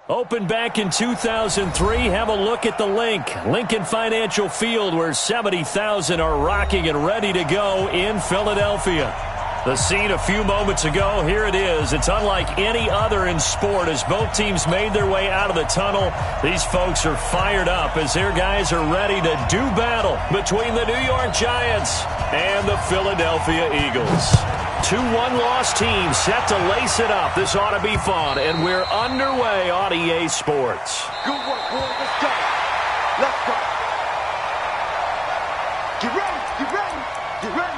Opened back in 2003, have a look at the Lincoln Financial Field, where 70,000 are rocking and ready to go in Philadelphia. The scene a few moments ago, here it is. It's unlike any other in sport as both teams made their way out of the tunnel. These folks are fired up as their guys are ready to do battle between the New York Giants and the Philadelphia Eagles. 2 one-loss teams set to lace it up. This ought to be fun, and we're underway on EA Sports. Good work, boy. Let's go. Let's go. Get ready. Get ready. Get ready.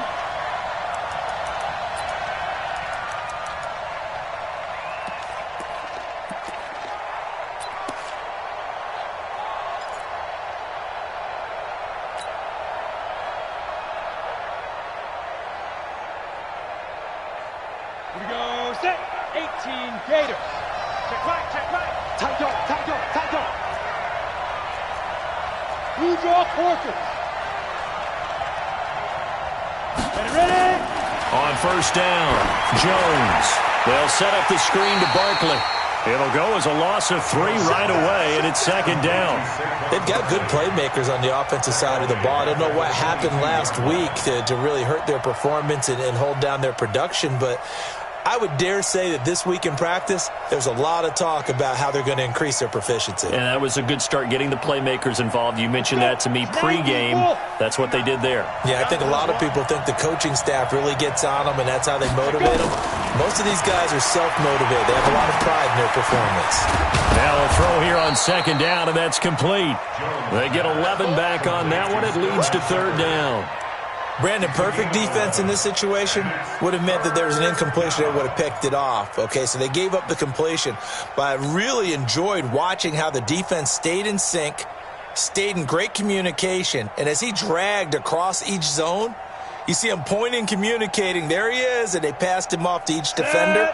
Here we go, set, 18 Gators. Check right, check right. Tight up, tight up, tight up. Blue draw quarters. Ready? On first down, Jones. They'll set up the screen to Barkley. It'll go as a loss of 3 right away, and it's second down. They've got good playmakers on the offensive side of the ball. I don't know what happened last week to really hurt their performance and hold down their production, but I would dare say that this week in practice, there's a lot of talk about how they're going to increase their proficiency. And that was a good start, getting the playmakers involved. You mentioned that to me pregame. That's what they did there. Yeah, I think a lot of people think the coaching staff really gets on them, and that's how they motivate them. Most of these guys are self-motivated. They have a lot of pride in their performance. Now a throw here on second down, and that's complete. They get 11 back on that one. It leads to third down. Brandon, perfect defense in this situation would have meant that there was an incompletion that would have picked it off. Okay, so they gave up the completion. But I really enjoyed watching how the defense stayed in sync, stayed in great communication, and as he dragged across each zone, you see him pointing, communicating. There he is, and they passed him off to each defender.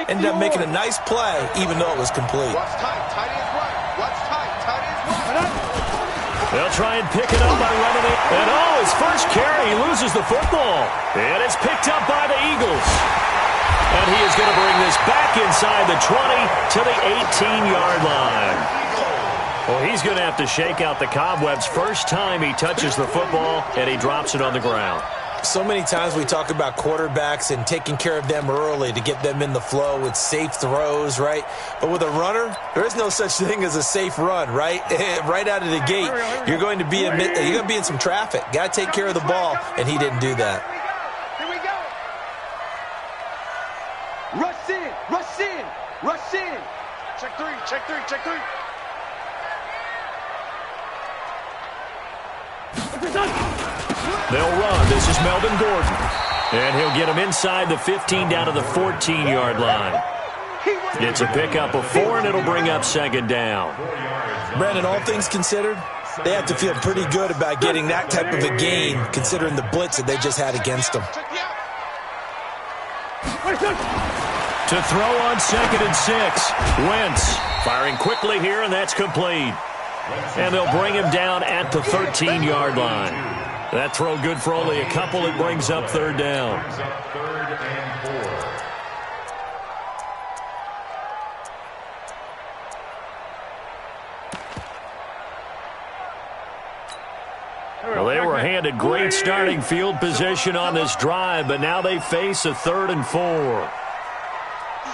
Ended up making a nice play, even though it was complete. Watch tight. Tight is right. Watch tight. Tight is right. They'll try and pick it up by running it. And his first carry, he loses the football. And it's picked up by the Eagles. And he is going to bring this back inside the 20 to the 18-yard line. Well, he's going to have to shake out the cobwebs first time he touches the football, and he drops it on the ground. So many times we talk about quarterbacks and taking care of them early to get them in the flow with safe throws, right? But with a runner, there is no such thing as a safe run, right? Right out of the gate, you're going to be in some traffic. Got to take care of the ball, and he didn't do that. Here we go. Rush in. Rush in. Rush in. Check 3. Check 3. Check 3. They'll run. This is Melvin Gordon. And he'll get him inside the 15 down to the 14-yard line. It's a pickup of 4, and it'll bring up second down. Brandon, all things considered, they have to feel pretty good about getting that type of a gain, considering the blitz that they just had against them. To throw on 2nd and 6. Wentz firing quickly here, and that's complete. And they'll bring him down at the 13-yard line. That throw good for only a couple. It brings up third down. Well, they were handed great starting field position on this drive, but now they face a 3rd and 4.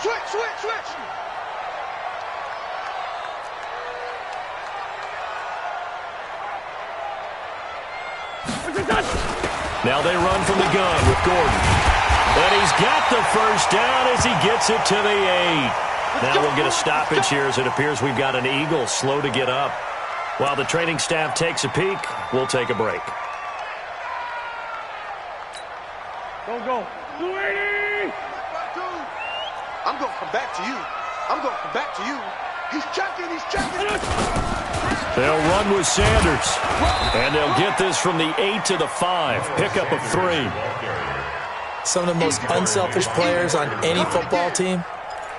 Switch, switch, switch. Now they run from the gun with Gordon. And he's got the first down as he gets it to the 8. Now we'll get a stoppage here as it appears we've got an Eagle slow to get up. While the training staff takes a peek, we'll take a break. Go. 280! I'm going to come back to you. I'm going to come back to you. He's checking. They'll run with Sanders. And they'll get this from the 8 to the 5. Pickup of 3. Some of the most unselfish players on any football team,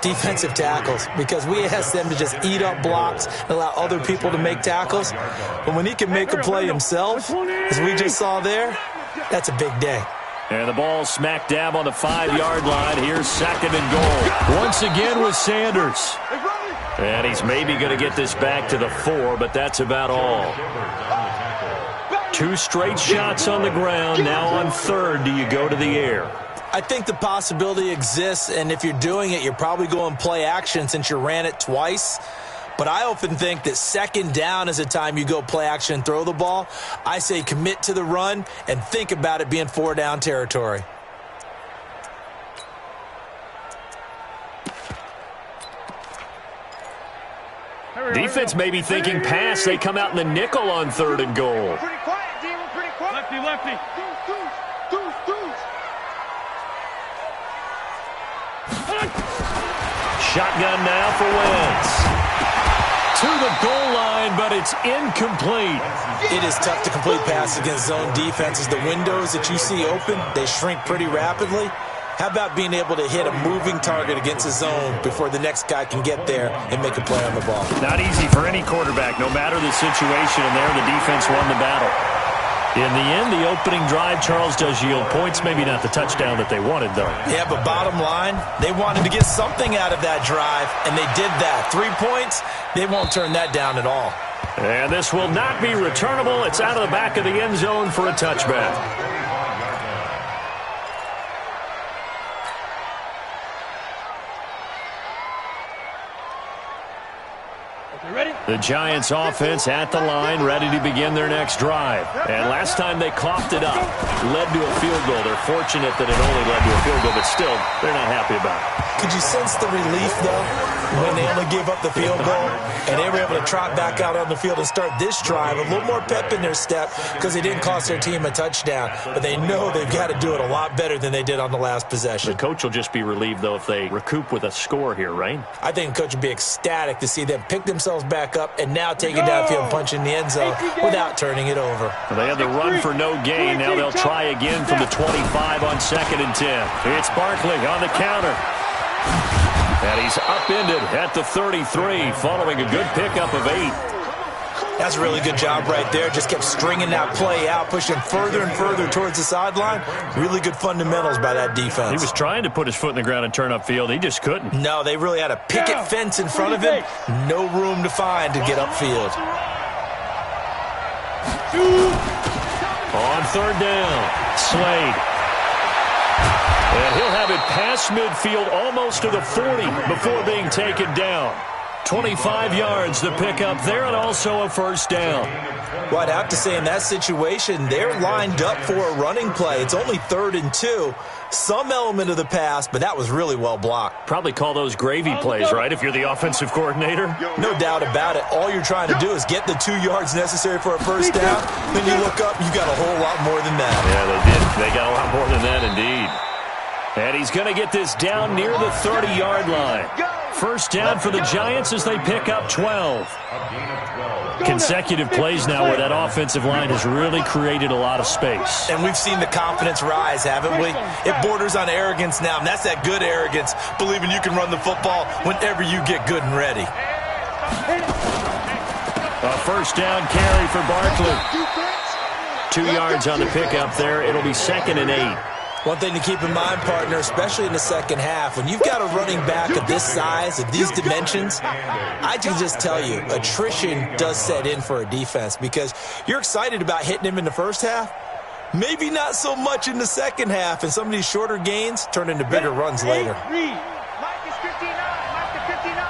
defensive tackles, because we ask them to just eat up blocks and allow other people to make tackles. But when he can make a play himself, as we just saw there, that's a big day. And the ball smack dab on the 5-yard line. Here's 2nd and goal. Once again with Sanders. And he's maybe going to get this back to the 4, but that's about all. 2 straight shots on the ground. Now on 3rd, do you go to the air? I think the possibility exists, and if you're doing it, you're probably going play action since you ran it twice. But I often think that 2nd down is a time you go play action and throw the ball. I say commit to the run and think about it being 4-down territory. Defense may be thinking pass. They come out in the nickel on 3rd and goal. Pretty quiet, D. We're pretty quiet. Lefty. Shotgun now for Wentz. To the goal line, but it's incomplete. It is tough to complete passes against zone defenses. The windows that you see open, they shrink pretty rapidly. How about being able to hit a moving target against a zone before the next guy can get there and make a play on the ball? Not easy for any quarterback, no matter the situation, and there the defense won the battle. In the end, the opening drive, Charles, does yield points. Maybe not the touchdown that they wanted, though. Yeah, but bottom line, they wanted to get something out of that drive, and they did that. 3 points, they won't turn that down at all. And this will not be returnable. It's out of the back of the end zone for a touchback. The Giants offense at the line, ready to begin their next drive. And last time they coughed it up, led to a field goal. They're fortunate that it only led to a field goal, but still, they're not happy about it. Could you sense the relief, though, when they only gave up the field goal and they were able to trot back out on the field and start this drive? A little more pep in their step because they didn't cost their team a touchdown, but they know they've got to do it a lot better than they did on the last possession. The coach will just be relieved, though, if they recoup with a score here, right? I think the coach would be ecstatic to see them pick themselves back up and now take it downfield and punch in the end zone without turning it over. Well, they had the run for no gain. Now they'll try again from the 25 on 2nd and 10. It's Barkley on the counter. And he's upended at the 33 following a good pickup of 8. That's a really good job right there. Just kept stringing that play out, pushing further and further towards the sideline. Really good fundamentals by that defense. He was trying to put his foot in the ground and turn upfield. He just couldn't. No, they really had a picket fence in front of him. No room to find to get upfield. On 3rd down, Slade. And he'll have it past midfield almost to the 40 before being taken down. 25 yards the pickup there, and also a 1st down. Well, I'd have to say in that situation, they're lined up for a running play. It's only 3rd and 2. Some element of the pass, but that was really well blocked. Probably call those gravy plays, right, if you're the offensive coordinator? No doubt about it. All you're trying to do is get the 2 yards necessary for a 1st down. Then you look up, you got a whole lot more than that. Yeah, they did. They got a lot more than that, indeed. And he's going to get this down near the 30-yard line. 1st down for the Giants as they pick up 12. Consecutive plays now where that offensive line has really created a lot of space. And we've seen the confidence rise, haven't we? It borders on arrogance now, and that's that good arrogance, believing you can run the football whenever you get good and ready. A 1st down carry for Barkley. 2 yards on the pickup there. It'll be 2nd and 8. One thing to keep in mind, partner, especially in the second half, when you've got a running back of this size, of these dimensions, I can just tell you, attrition does set in for a defense because you're excited about hitting him in the first half, maybe not so much in the second half, and some of these shorter gains turn into bigger runs later. Mike is 59. Mike is 59.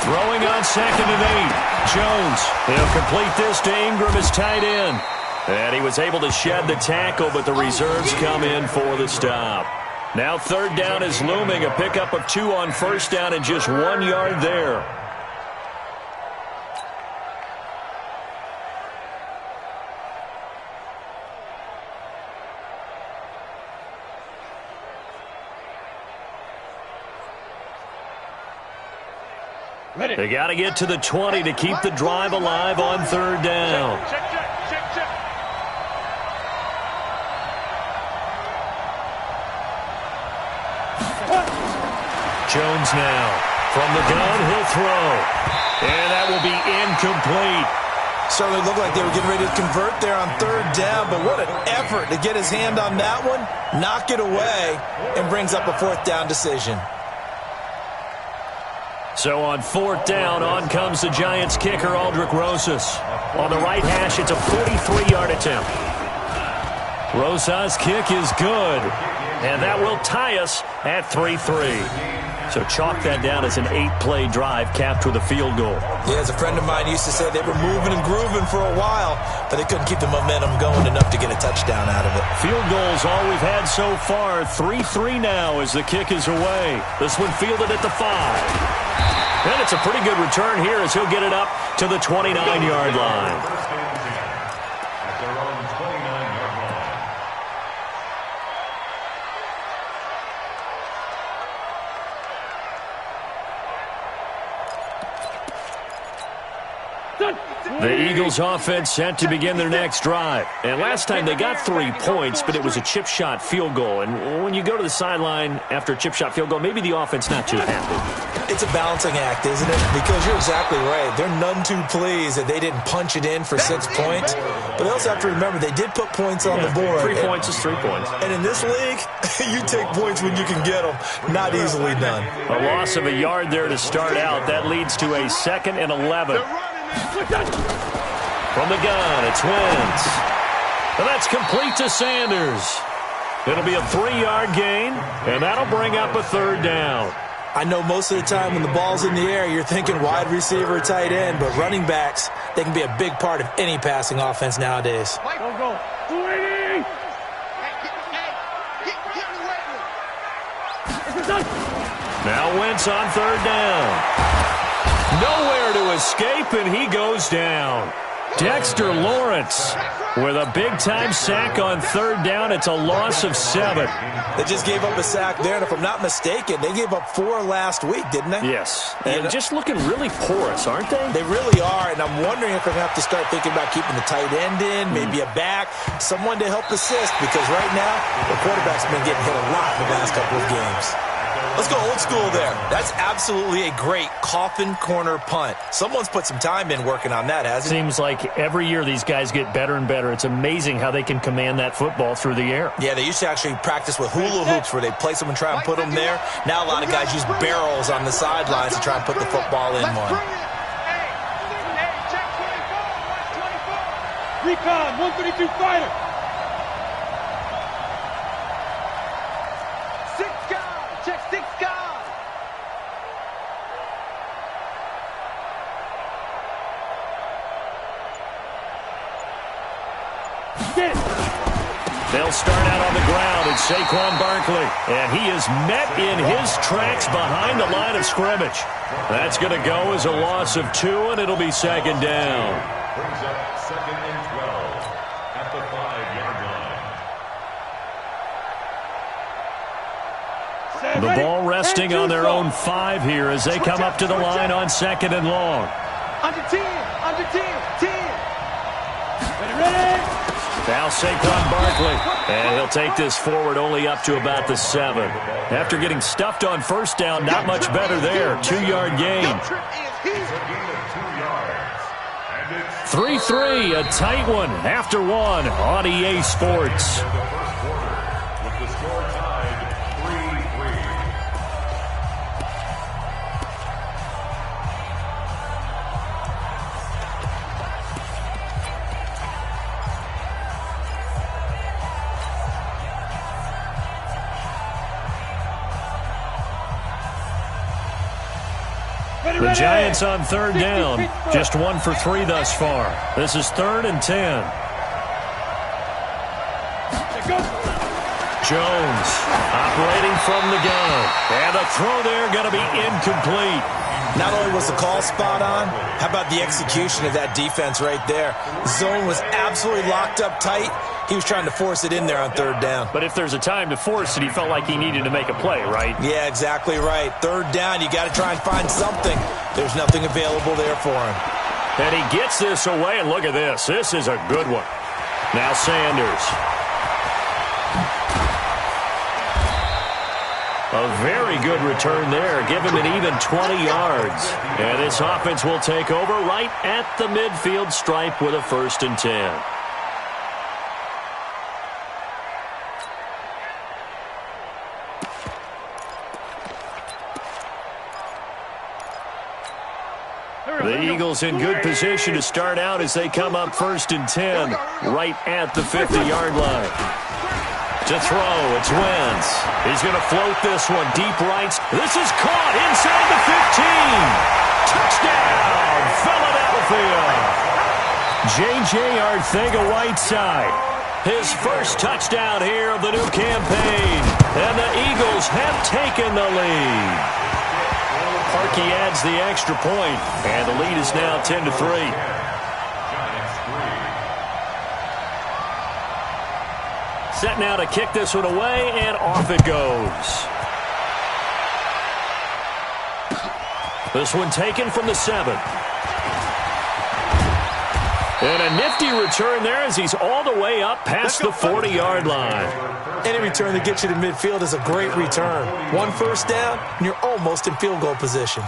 Throwing on 2nd and 8. Jones, he'll complete this to Ingram as tight end. And he was able to shed the tackle, but the reserves come in for the stop. Now 3rd down is looming, a pickup of 2 on 1st down and just 1 yard there. They got to get to the 20 to keep the drive alive on 3rd down. Check. Jones now. From the gun, he'll throw. And that will be incomplete. Certainly looked like they were getting ready to convert there on third down, but what an effort to get his hand on that one, knock it away, and brings up a fourth down decision. So on fourth down, on comes the Giants kicker, Aldrick Rosas. On the right hash, it's a 43-yard attempt. Rosas' kick is good, and that will tie us at 3-3. So chalk that down as an 8-play drive capped with a field goal. Yeah, as a friend of mine used to say, they were moving and grooving for a while, but they couldn't keep the momentum going enough to get a touchdown out of it. Field goals all we've had so far. 3-3 now as the kick is away. This one fielded at the 5. And it's a pretty good return here as he'll get it up to the 29-yard line. The Eagles offense set to begin their next drive. And last time they got 3 points, but it was a chip shot field goal. And when you go to the sideline after a chip shot field goal, maybe the offense not too happy. It's a balancing act, isn't it? Because you're exactly right. They're none too pleased that they didn't punch it in for 6 points. But they also have to remember they did put points on the board. 3 points is 3 points. And in this league, you take points when you can get them. Not easily done. A loss of a yard there to start out. That leads to a 2nd and 11. From the gun, it's Wentz. And that's complete to Sanders. It'll be a 3-yard gain, and that'll bring up a third down. I know most of the time when the ball's in the air, you're thinking wide receiver, tight end, but running backs, they can be a big part of any passing offense nowadays. Go. 280! Now Wentz on third down. Nowhere to escape, and he goes down. Dexter Lawrence with a big-time sack on third down. It's a loss of 7. They just gave up a sack there, and if I'm not mistaken, they gave up 4 last week, didn't they? Yes. And just looking really porous, aren't they? They really are, and I'm wondering if they're going to have to start thinking about keeping the tight end in, maybe a back, someone to help assist, because right now, the quarterback's been getting hit a lot in the last couple of games. Let's go old school there. That's absolutely a great coffin corner punt. Someone's put some time in working on that, hasn't it? Seems like every year these guys get better and better. It's amazing how they can command that football through the air. Yeah, they used to actually practice with hula hoops where they place them and try and put them there. Now a lot of guys use barrels on the sidelines to try and put the football in one. Recon, 132 fighter. They'll start out on the ground. It's Saquon Barkley. And he is met in his tracks behind the line of scrimmage. That's going to go as a loss of 2, and it'll be 2nd down. Brings up 2nd and 12 at the 5-yard line. The ball resting on their own 5 here as they come up to the line on 2nd and long. Under 10, under 10, 10. Ready? Now Saquon Barkley, and he'll take this forward only up to about the 7. After getting stuffed on first down, not much better there. 2-yard gain. 3-3, a tight one after 1 on EA Sports. The Giants on third down, just 1 for 3 thus far. This is 3rd and 10. Jones operating from the gun. And the throw there going to be incomplete. Not only was the call spot on, how about the execution of that defense right there? Zone was absolutely locked up tight. He was trying to force it in there on third down. But if there's a time to force it, he felt like he needed to make a play, right? Yeah, exactly right. Third down, you got to try and find something. There's nothing available there for him. And he gets this away, and look at this. This is a good one. Now Sanders. A very good return there. Give him an even 20 yards. And this offense will take over right at the midfield stripe with a 1st and 10. The Eagles in good position to start out as they come up 1st and 10 right at the 50-yard line. To throw, it's Wentz. He's going to float this one deep right. This is caught inside the 15. Touchdown, Philadelphia. J.J. Arcega-Whiteside. His first touchdown here of the new campaign. And the Eagles have taken the lead. Parkey adds the extra point, and the lead is now 10-3. Set now to kick this one away, and off it goes. This one taken from the 7. And a nifty return there as he's all the way up past the 40-yard line. Any return that gets you to midfield is a great return. 1 first down, and you're almost in field goal position.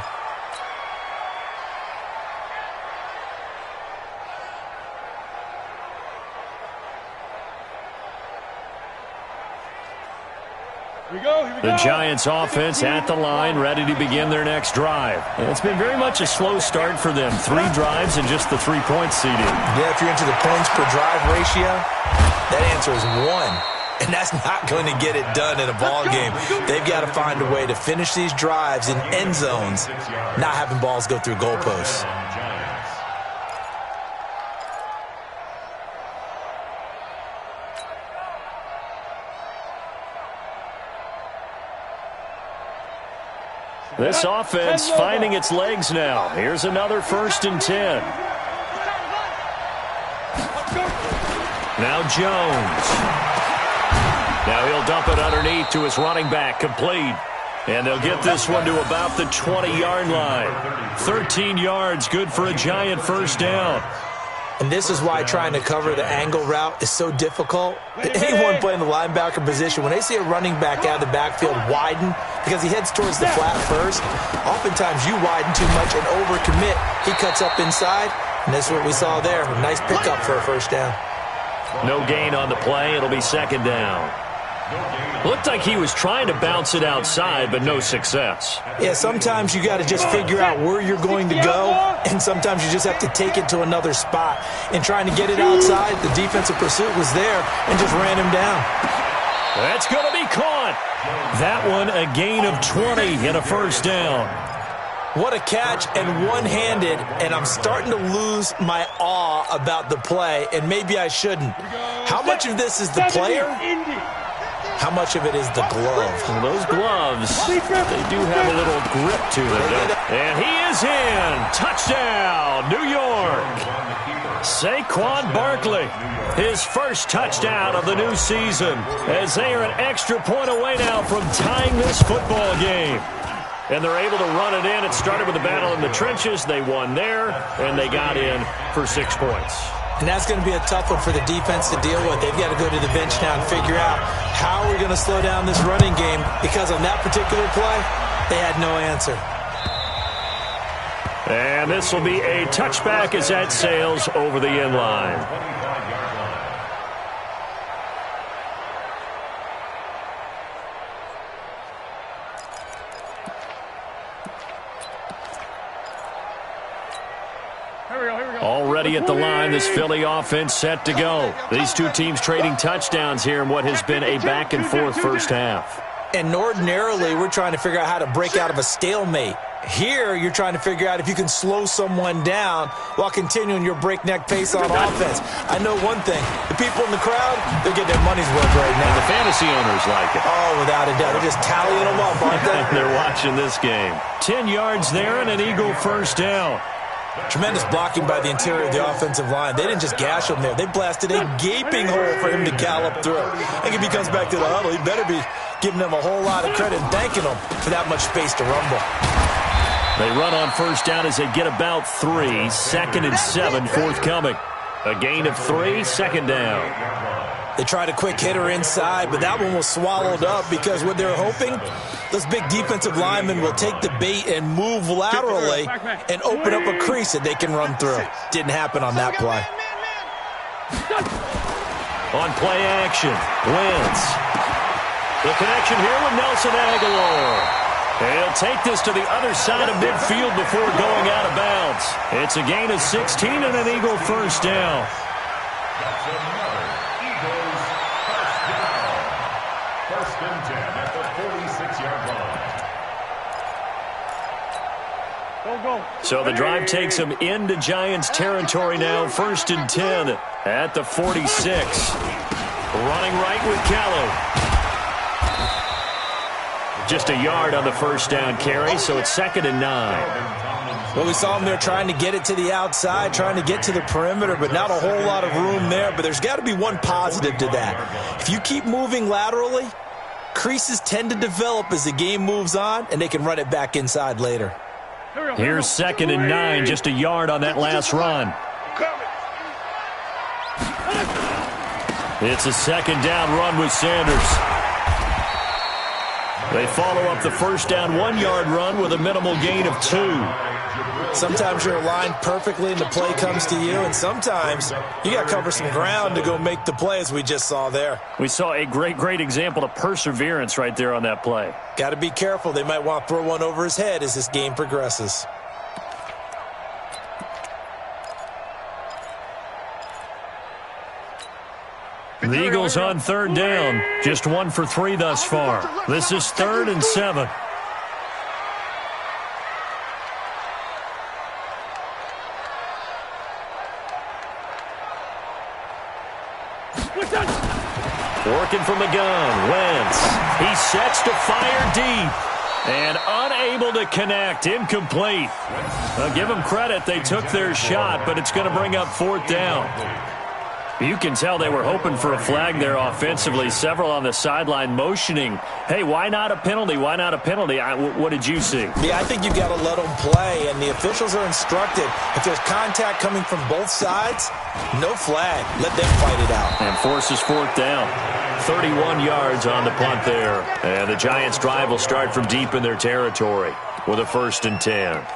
The Giants offense at the line, ready to begin their next drive. And it's been very much a slow start for them. 3 drives and just the 3-point seeding. Yeah, if you're into the points per drive ratio, that answer is 1. And that's not going to get it done in a ball game. They've got to find a way to finish these drives in end zones, not having balls go through goalposts. This offense finding its legs now. Here's another 1st and 10. Now Jones. Now he'll dump it underneath to his running back, complete. And they'll get this one to about the 20-yard line. 13 yards, good for a Giant first down. And this is why trying to cover the angle route is so difficult. Anyone playing the linebacker position, when they see a running back out of the backfield widen, because he heads towards the flat first, oftentimes you widen too much and overcommit. He cuts up inside, and that's what we saw there. A nice pickup for a first down. No gain on the play. It'll be 2nd down. Looked like he was trying to bounce it outside, but no success. Yeah, sometimes you got to just figure out where you're going to go, and sometimes you just have to take it to another spot. And trying to get it outside, the defensive pursuit was there and just ran him down. That's going to be caught. That one a gain of 20 and a first down. What a catch, and one-handed, and I'm starting to lose my awe about the play, and maybe I shouldn't. How much of this is the player? How much of it is the glove? Well, those gloves, they do have a little grip to them. And he is in. Touchdown, New York. Saquon Barkley, his first touchdown of the new season, as they are an extra point away now from tying this football game. And they're able to run it in. It started with a battle in the trenches. They won there, and they got in for 6 points. And that's going to be a tough one for the defense to deal with. They've got to go to the bench now and figure out how are we going to slow down this running game, because on that particular play, they had no answer. And this will be a touchback as that sails over the end line. Already at the line, this Philly offense set to go. These two teams trading touchdowns here in what has been a back-and-forth first half. And ordinarily, we're trying to figure out how to break out of a stalemate. Here, you're trying to figure out if you can slow someone down while continuing your breakneck pace on offense. I know one thing. The people in the crowd, they're getting their money's worth right now. And the fantasy owners like it. Oh, without a doubt. They're just tallying them up, aren't they? They're watching this game. 10 yards there and an Eagle first down. Tremendous blocking by the interior of the offensive line. They didn't just gash him there. They blasted a gaping hole for him to gallop through. I think if he comes back to the huddle, he better be giving them a whole lot of credit and thanking them for that much space to rumble. They run on first down as they get about 3. 2nd and 7 forthcoming. A gain of 3, 2nd down. They tried a quick hitter inside, but that one was swallowed up because what they were hoping, those big defensive linemen will take the bait and move laterally and open up a crease that they can run through. Didn't happen on that play. On play action, Wentz. The connection here with Nelson Aguilar. He'll take this to the other side of midfield before going out of bounds. It's a gain of 16 and an Eagle first down. That's another Eagles first down. First and 10 at the 46-yard line. Go. So the drive takes them into Giants territory now. First and 10 at the 46. Running right with Callow. Just a yard on the first down carry, so it's 2nd and 9. Well, we saw them there trying to get it to the outside, trying to get to the perimeter, but not a whole lot of room there. But there's got to be one positive to that. If you keep moving laterally, creases tend to develop as the game moves on, and they can run it back inside later. Here's 2nd and 9, just a yard on that last run. It's a 2nd down run with Sanders. They follow up the first down 1-yard run with a minimal gain of 2. Sometimes you're aligned perfectly and the play comes to you, and sometimes you got to cover some ground to go make the play, as we just saw there. We saw a great example of perseverance right there on that play. Got to be careful. They might want to throw one over his head as this game progresses. The Eagles on 3rd down. Just 1 for 3 thus far. This is 3rd and 7. Working from the gun. Wentz. He sets to fire deep. And unable to connect. Incomplete. I'll give them credit. They took their shot, but it's going to bring up 4th down. You can tell they were hoping for a flag there offensively. Several on the sideline motioning, hey, why not a penalty? Why not a penalty? What did you see? Yeah, I think you've got to let them play, and the officials are instructed. If there's contact coming from both sides, no flag. Let them fight it out. And forces 4th down. 31 yards on the punt there. And the Giants' drive will start from deep in their territory with a 1st and 10.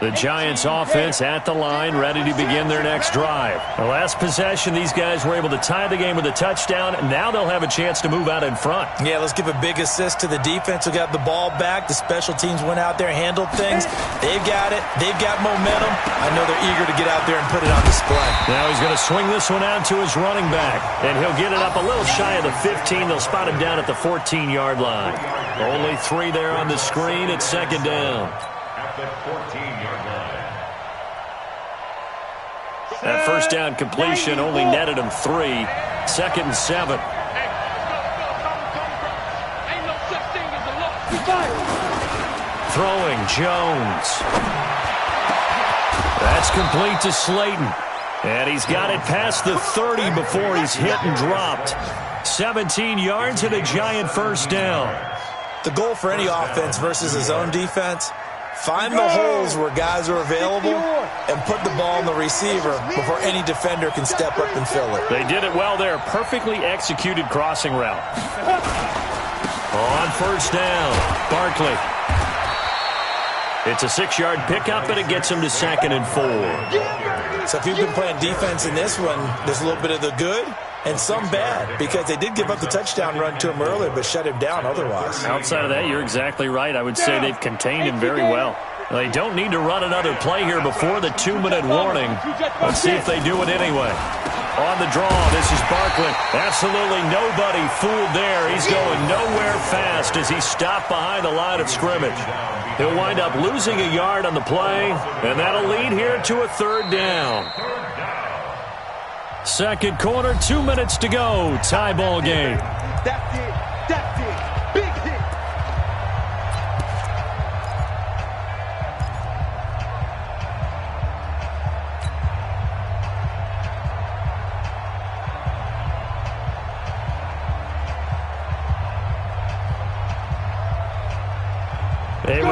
The Giants offense at the line, ready to begin their next drive. The last possession, these guys were able to tie the game with a touchdown. Now they'll have a chance to move out in front. Yeah, let's give a big assist to the defense who got the ball back. The special teams went out there, handled things. They've got it. They've got momentum. I know they're eager to get out there and put it on display. Now he's going to swing this one out to his running back, and he'll get it up a little shy of the 15. They'll spot him down at the 14-yard line. Only 3 there on the screen. It's 2nd down. At the 14-yard line. That first down completion only netted him 3. 2nd and 7. Throwing Jones. That's complete to Slayton. And he's got it past the 30 before he's hit and dropped. 17 yards and a Giant first down. The goal for any offense versus his own defense, find the holes where guys are available and put the ball on the receiver before any defender can step up and fill it. They did it well there. Perfectly executed crossing route. On first down, Barkley. It's a 6-yard pickup, and it gets him to 2nd and 4. So if you've been playing defense in this one, there's a little bit of the good and some bad, because they did give up the touchdown run to him earlier, but shut him down otherwise. Outside of that, you're exactly right. I would say they've contained him very well. They don't need to run another play here before the 2-minute warning. Let's see if they do it anyway. On the draw, this is Barkley. Absolutely nobody fooled there. He's going nowhere fast as he's stopped behind the line of scrimmage. He'll wind up losing a yard on the play, and that'll lead here to a 3rd down. Second quarter, 2 minutes to go. Tie ball game. That's it. That's it. Big hit.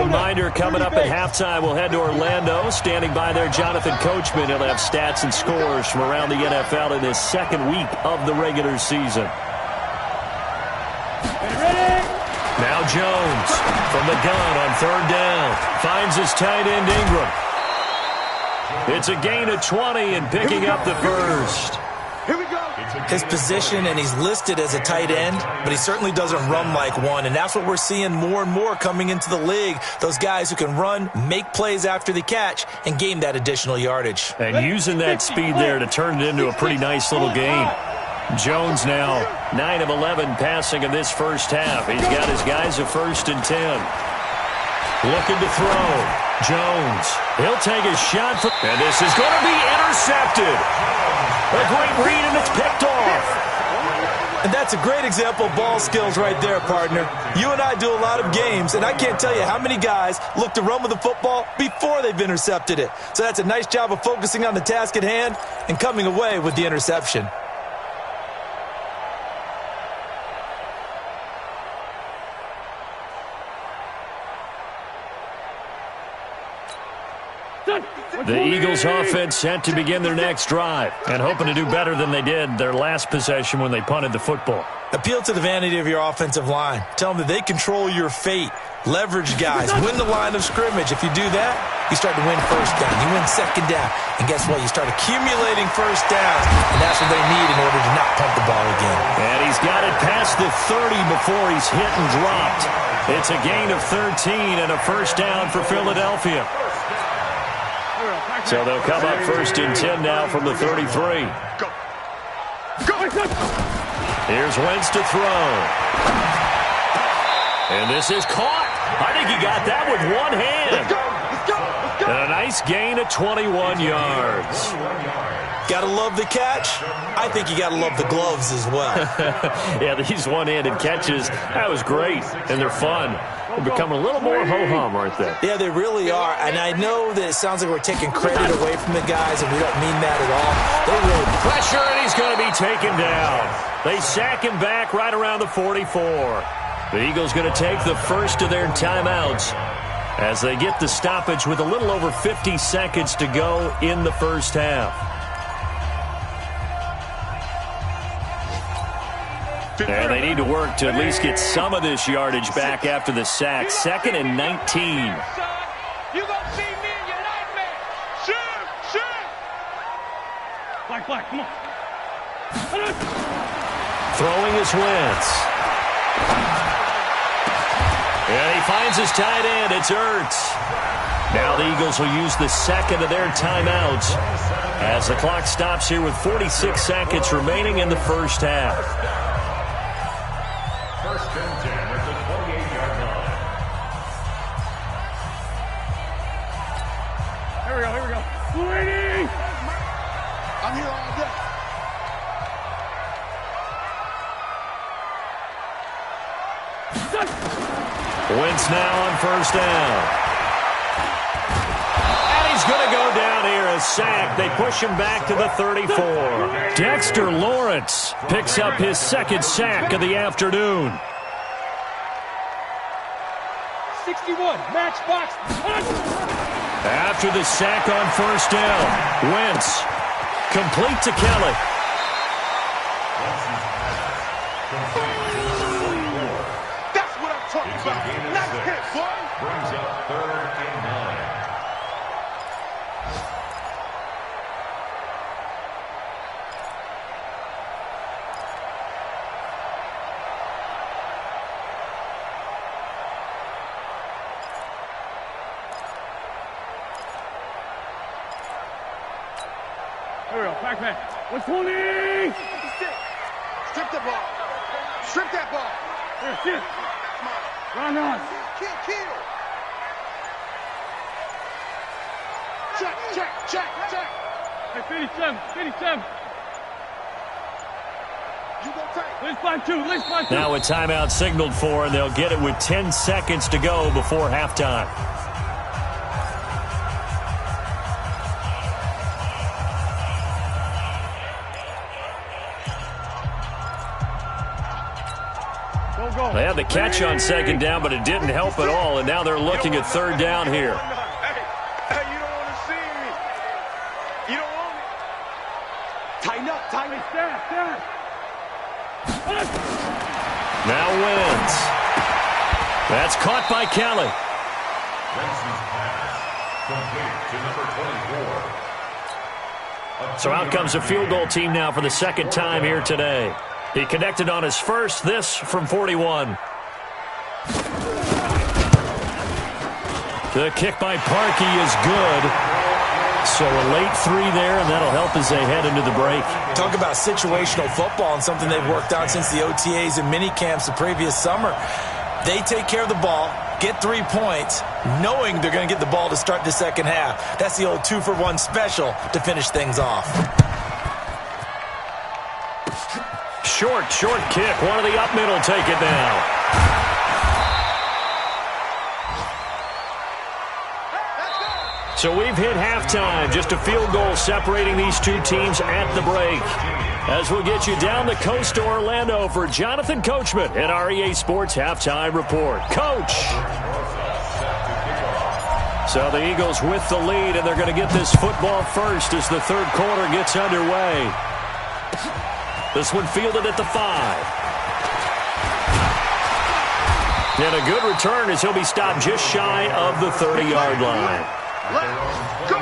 reminder, coming up at halftime, we'll head to Orlando. Standing by there, Jonathan Coachman. He'll have stats and scores from around the NFL in his second week of the regular season. Now Jones from the gun on third down. Finds his tight end Ingram. It's a gain of 20 and picking up the first. Here we go. His position, and he's listed as a tight end, but he certainly doesn't run like one, and that's what we're seeing more and more coming into the league. Those guys who can run, make plays after the catch, and gain that additional yardage. And using that speed there to turn it into a pretty nice little game. Jones now 9 of 11 passing in this first half. He's got his guys a 1st and 10. Looking to throw. Jones. He'll take a shot. And this is going to be intercepted. A great read, and it's picked off. And that's a great example of ball skills right there, partner. You and I do a lot of games, and I can't tell you how many guys look to run with the football before they've intercepted it. So that's a nice job of focusing on the task at hand and coming away with the interception. The Eagles offense set to begin their next drive and hoping to do better than they did their last possession when they punted the football. Appeal to the vanity of your offensive line. Tell them that they control your fate. Leverage guys. Win the line of scrimmage. If you do that, you start to win first down. You win second down. And guess what? You start accumulating first downs. And that's what they need in order to not punt the ball again. And he's got it past the 30 before he's hit and dropped. It's a gain of 13 and a first down for Philadelphia. So they'll come up 1st and 10 now from the 33. Go. Go. Here's Wentz to throw. And this is caught. I think he got that with one hand. Let's go. Let's go. Let's go. And a nice gain of 21 yards. Got to love the catch. I think you got to love the gloves as well. Yeah, these one-handed catches, that was great. And they're fun. They're becoming a little more ho-hum, aren't they? Yeah, they really are. And I know that it sounds like we're taking credit away from the guys, and we don't mean that at all. They really pressure, and he's going to be taken down. They sack him back right around the 44. The Eagles going to take the first of their timeouts as they get the stoppage with a little over 50 seconds to go in the first half. And they need to work to at least get some of this yardage back after the sack. 2nd and 19. You gonna see me in your nightmare. Shoot! Black, come on. Throwing his Wentz. And he finds his tight end. It's Ertz. Now the Eagles will use the second of their timeouts as the clock stops here with 46 seconds remaining in the first half. 1st and 10 at the 28-yard line. Here we go. Sweeney! I'm here all day. Wentz now on 1st down. And he's going to go down here, a sack. They push him back to the 34. Dexter Lawrence picks up his 2nd sack of the afternoon. 61, matchbox. After the sack on 1st down, Wentz complete to Kelly. That's what I'm talking about. Nice hit, boy. Brings up 3rd and 9. Here we go, Pac-Man. 120! Strip the ball. Strip that ball. Here, sit. Run. Kill. Check. Hey, 57. You gonna take. Let's find two. Now a timeout signaled for, and they'll get it with 10 seconds to go before halftime. They had the catch on second down, but it didn't help at all, and now they're looking at third down here. Hey, you don't want to see me. You don't want me. Tighten up, tighten up. Now wins. That's caught by Kelly. Benson's pass complete to number 24. So out comes a field goal team now for the second time here today. He connected on his first, this from 41. The kick by Parkey is good. So a late three there, and that'll help as they head into the break. Talk about situational football and something they've worked on since the OTAs and mini camps the previous summer. They take care of the ball, get 3 points, knowing they're going to get the ball to start the second half. That's the old 2-for-1 special to finish things off. Short kick. One of the up middle take it now. So we've hit halftime. Just a field goal separating these two teams at the break. As we'll get you down the coast to Orlando for Jonathan Coachman at our EA Sports Halftime Report. Coach! So the Eagles with the lead, and they're going to get this football first as the third quarter gets underway. This one fielded at the 5. And a good return as he'll be stopped just shy of the 30-yard line. Let's go.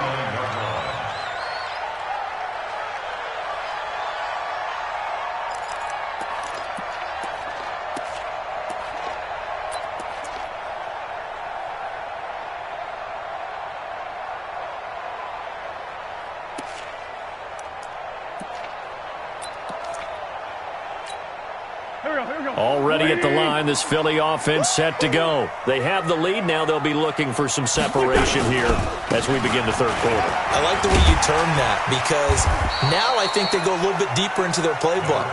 Already at the line, this Philly offense set to go. They have the lead. Now they'll be looking for some separation here as we begin the third quarter. I like the way you term that because now I think they go a little bit deeper into their playbook.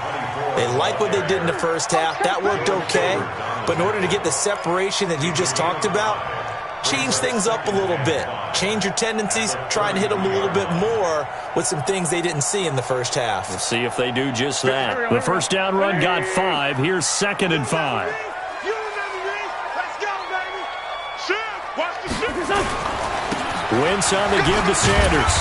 They like what they did in the first half. That worked okay. But in order to get the separation that you just talked about, change things up a little bit. Change your tendencies. Try and hit them a little bit more with some things they didn't see in the first half. We'll see if they do just that. The first down run got 5. Here's 2nd and 5. You remember me? Let's go, baby. Shoot. Watch the shoot. Wentz on the give to Sanders.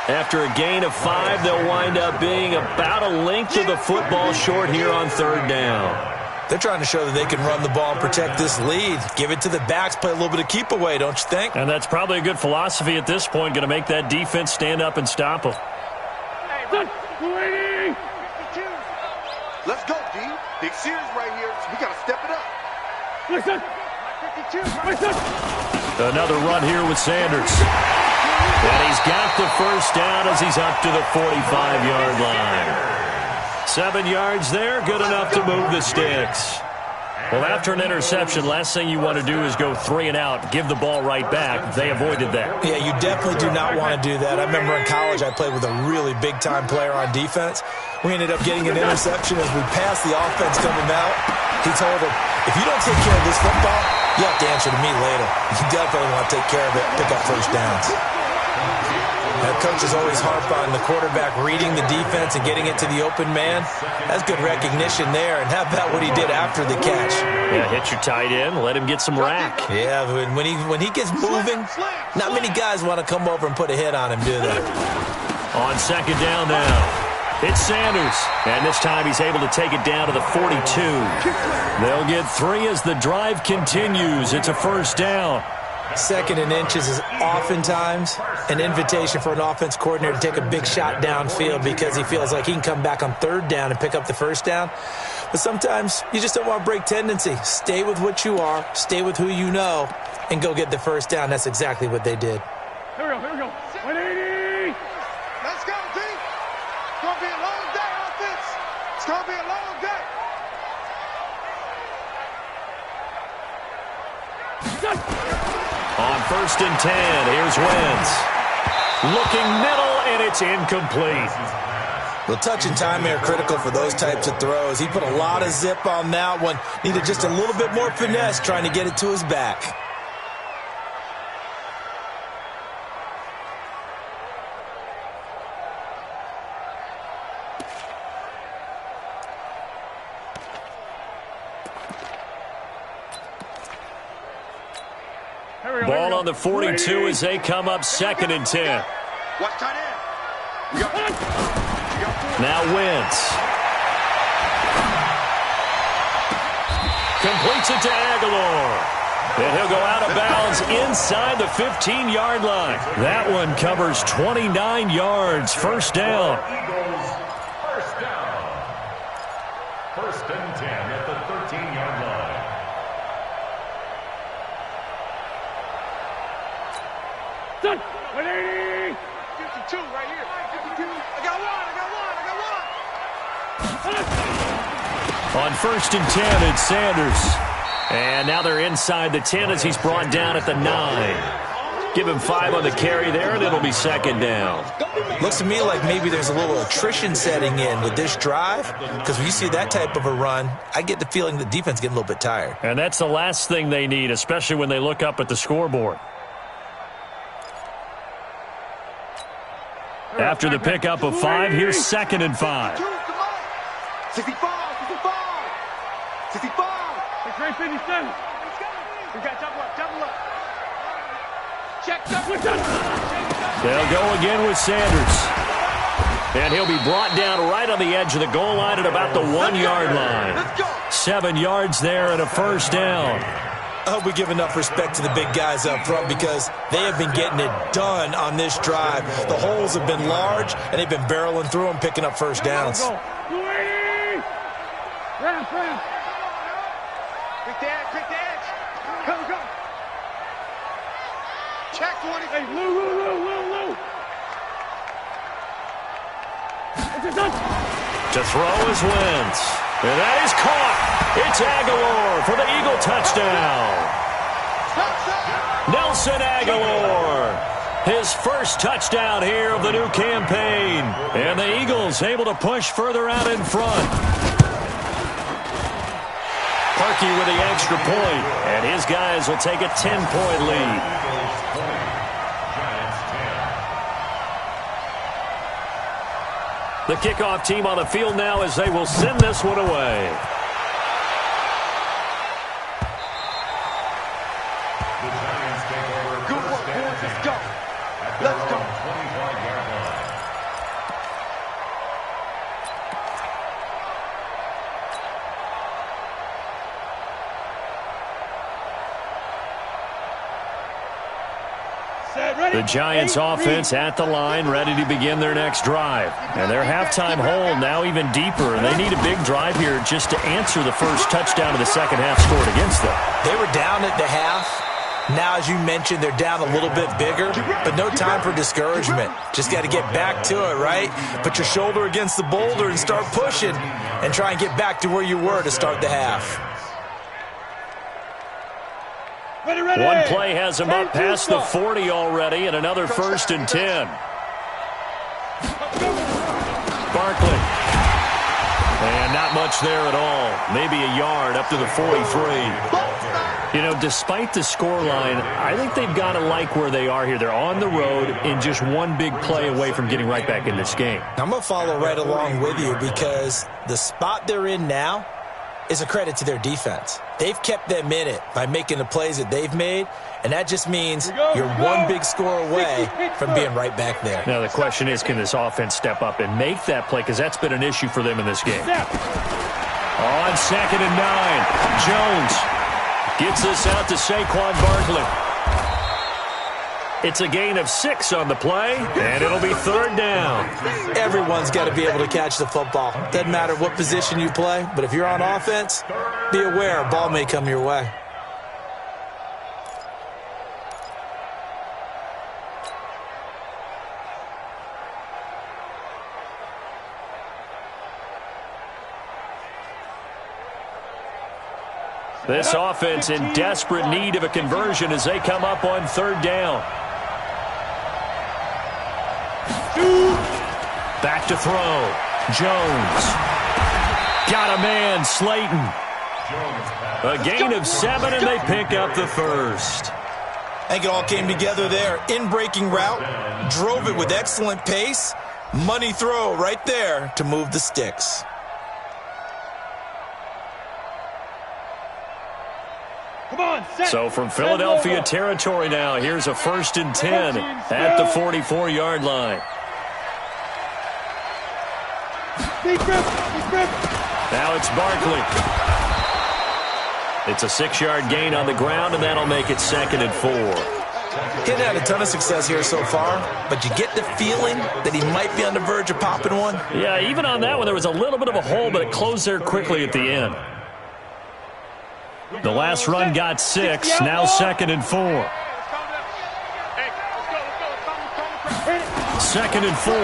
After a gain of 5, they'll wind up being about a length of the football short here on third down. They're trying to show that they can run the ball and protect this lead. Give it to the backs, play a little bit of keep away, don't you think? And that's probably a good philosophy at this point, going to make that defense stand up and stop them. Let's go, D. Big series right here. So we got to step it up. Another run here with Sanders. And he's got the first down as he's up to the 45-yard line. 7 yards there, good enough to move the sticks. Well, after an interception, last thing you want to do is go 3 and out, give the ball right back. They avoided that. Yeah, you definitely do not want to do that. I remember in college I played with a really big-time player on defense. We ended up getting an interception as we passed the offense coming out. He told him, if you don't take care of this football, you have to answer to me later. You definitely want to take care of it, pick up first downs. Coaches always harp on the quarterback reading the defense and getting it to the open man. That's good recognition there. And how about what he did after the catch? Yeah, hit your tight end, let him get some rack. Yeah, when he gets moving, not many guys want to come over and put a hit on him, do they? On second down now, it's Sanders. And this time he's able to take it down to the 42. They'll get 3 as the drive continues. It's a first down. 2nd and inches is oftentimes an invitation for an offense coordinator to take a big shot downfield because he feels like he can come back on third down and pick up the first down. But sometimes you just don't want to break tendency. Stay with what you are, stay with who you know, and go get the first down. That's exactly what they did. Here we go. 180. Let's go, D. It's going to be a long day, offense. It's going to be a long day. On 1st and 10, here's Wentz. Looking middle, and it's incomplete. Well, touch and time are critical for those types of throws. He put a lot of zip on that one. Needed just a little bit more finesse trying to get it to his back. Ball on the 42 as they come up 2nd and 10. Watch tight end. Now Wentz. Completes it to Aguilar. And he'll go out of bounds inside the 15-yard line. That one covers 29 yards. First down. Eagles, first down. 1st and 10 at the 13-yard line. Done. 180. 52 right here. 52. I got one. On 1st and 10, it's Sanders. And now they're inside the 10 as he's brought down at the 9. Give him 5 on the carry there, and it'll be 2nd down. Looks to me like maybe there's a little attrition setting in with this drive, because when you see that type of a run, I get the feeling the defense getting a little bit tired. And that's the last thing they need, especially when they look up at the scoreboard. After the pickup of 5, here's 2nd and 5. 65. 65. It's 57. We got double up. Check. They'll go again with Sanders. And he'll be brought down right on the edge of the goal line at about the 1-yard line. 7 yards there and a first down. I hope we give enough respect to the big guys up front because they have been getting it done on this drive. The holes have been large, and they've been barreling through them, picking up first downs. 280. Ram. Quick the edge. Go. Check 20. Hey, Lou. To throw is Wentz. And that is caught. It's Aguilar for the Eagle touchdown. Nelson Aguilar. His first touchdown here of the new campaign. And the Eagles able to push further out in front. Parkey with the extra point, and his guys will take a 10-point lead. The kickoff team on the field now as they will send this one away. Good work, boys. Let's go. Let's go. The Giants offense at the line, ready to begin their next drive. And their halftime hole now even deeper, and they need a big drive here just to answer the first touchdown of the second half scored against them. They were down at the half. Now, as you mentioned, they're down a little bit bigger, but no time for discouragement. Just got to get back to it, right? Put your shoulder against the boulder and start pushing and try and get back to where you were to start the half. One play has him up past the 40 already, and another 1st and 10. Barkley. And not much there at all. Maybe a yard up to the 43. You know, despite the scoreline, I think they've got to like where they are here. They're on the road and just one big play away from getting right back in this game. I'm going to follow right along with you because the spot they're in now is a credit to their defense. They've kept them in it by making the plays that they've made, and that just means you're one big score away from being right back there. Now the question is, can this offense step up and make that play? Because that's been an issue for them in this game. On 2nd and 9, Jones gets this out to Saquon Barkley. It's a gain of 6 on the play, and it'll be 3rd down. Everyone's got to be able to catch the football. Doesn't matter what position you play, but if you're on offense, be aware a ball may come your way. This offense in desperate need of a conversion as they come up on 3rd down. Back to throw. Jones. Got a man, Slayton. A gain of 7, and they pick up the first. I think it all came together there. In-breaking route, drove it with excellent pace. Money throw right there to move the sticks. Come on. So from Philadelphia territory now, here's a 1st and 10 at the 44-yard line. Now it's Barkley. It's a 6-yard gain on the ground, and that'll make it 2nd and 4. He's had a ton of success here so far, but you get the feeling that he might be on the verge of popping one. Yeah, even on that one, there was a little bit of a hole, but it closed there quickly at the end. The last run got 6, now 2nd and 4. 2nd and 4.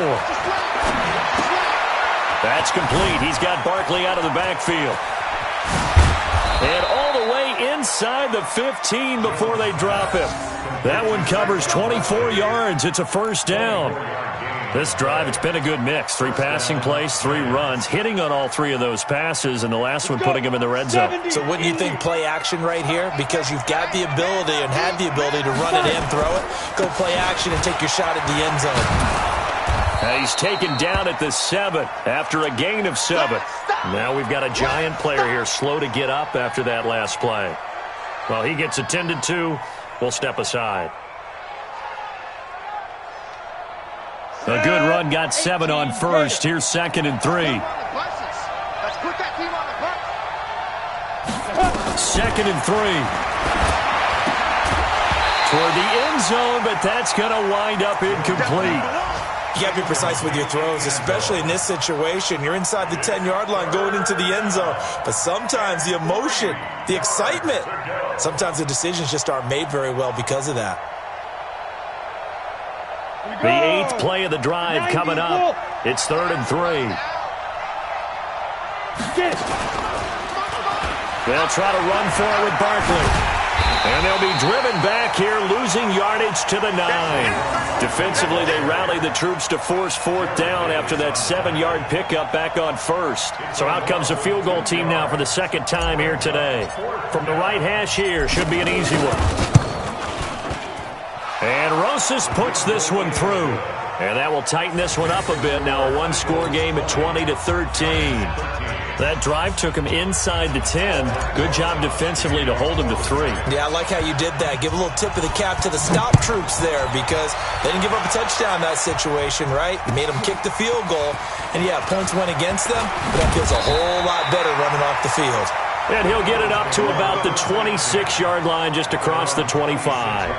That's complete. He's got Barkley out of the backfield. And all the way inside the 15 before they drop him. That one covers 24 yards. It's a 1st down. This drive, it's been a good mix. 3 passing plays, 3 runs, hitting on all 3 of those passes, and the last one putting him in the red zone. So wouldn't you think play action right here? Because you've got the ability and have the ability to run it in, throw it, go play action, and take your shot at the end zone. Now he's taken down at the 7 after a gain of 7. Now we've got a giant player here, slow to get up after that last play. Well, he gets attended to. We'll step aside. A good run got 7 on 1st. Here's 2nd and 3. 2nd and 3. Toward the end zone, but that's going to wind up incomplete. You got to be precise with your throws, especially in this situation. You're inside the 10-yard line going into the end zone. But sometimes the emotion, the excitement, sometimes the decisions just aren't made very well because of that. The 8th play of the drive coming up. It's 3rd and 3. They'll try to run for it with Barkley. And they'll be driven back here, losing yardage to the 9. Defensively, they rallied the troops to force 4th down after that 7-yard pickup back on 1st. So out comes a field goal team now for the 2nd time here today. From the right hash here, should be an easy one. And Rosas puts this one through. And that will tighten this one up a bit. Now a 1-score game at 20-13. That drive took him inside the 10. Good job defensively to hold him to 3. Yeah, I like how you did that. Give a little tip of the cap to the stop troops there because they didn't give up a touchdown in that situation, right? You made them kick the field goal. And, yeah, points went against them, but that feels a whole lot better running off the field. And he'll get it up to about the 26-yard line just across the 25.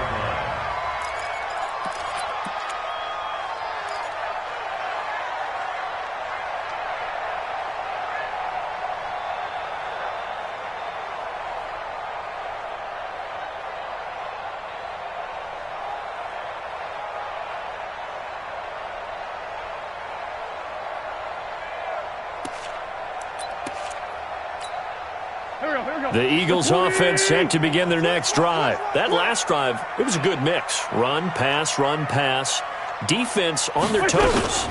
The Eagles offense set to begin their next drive. That last drive, it was a good mix. Run, pass, defense on their toes.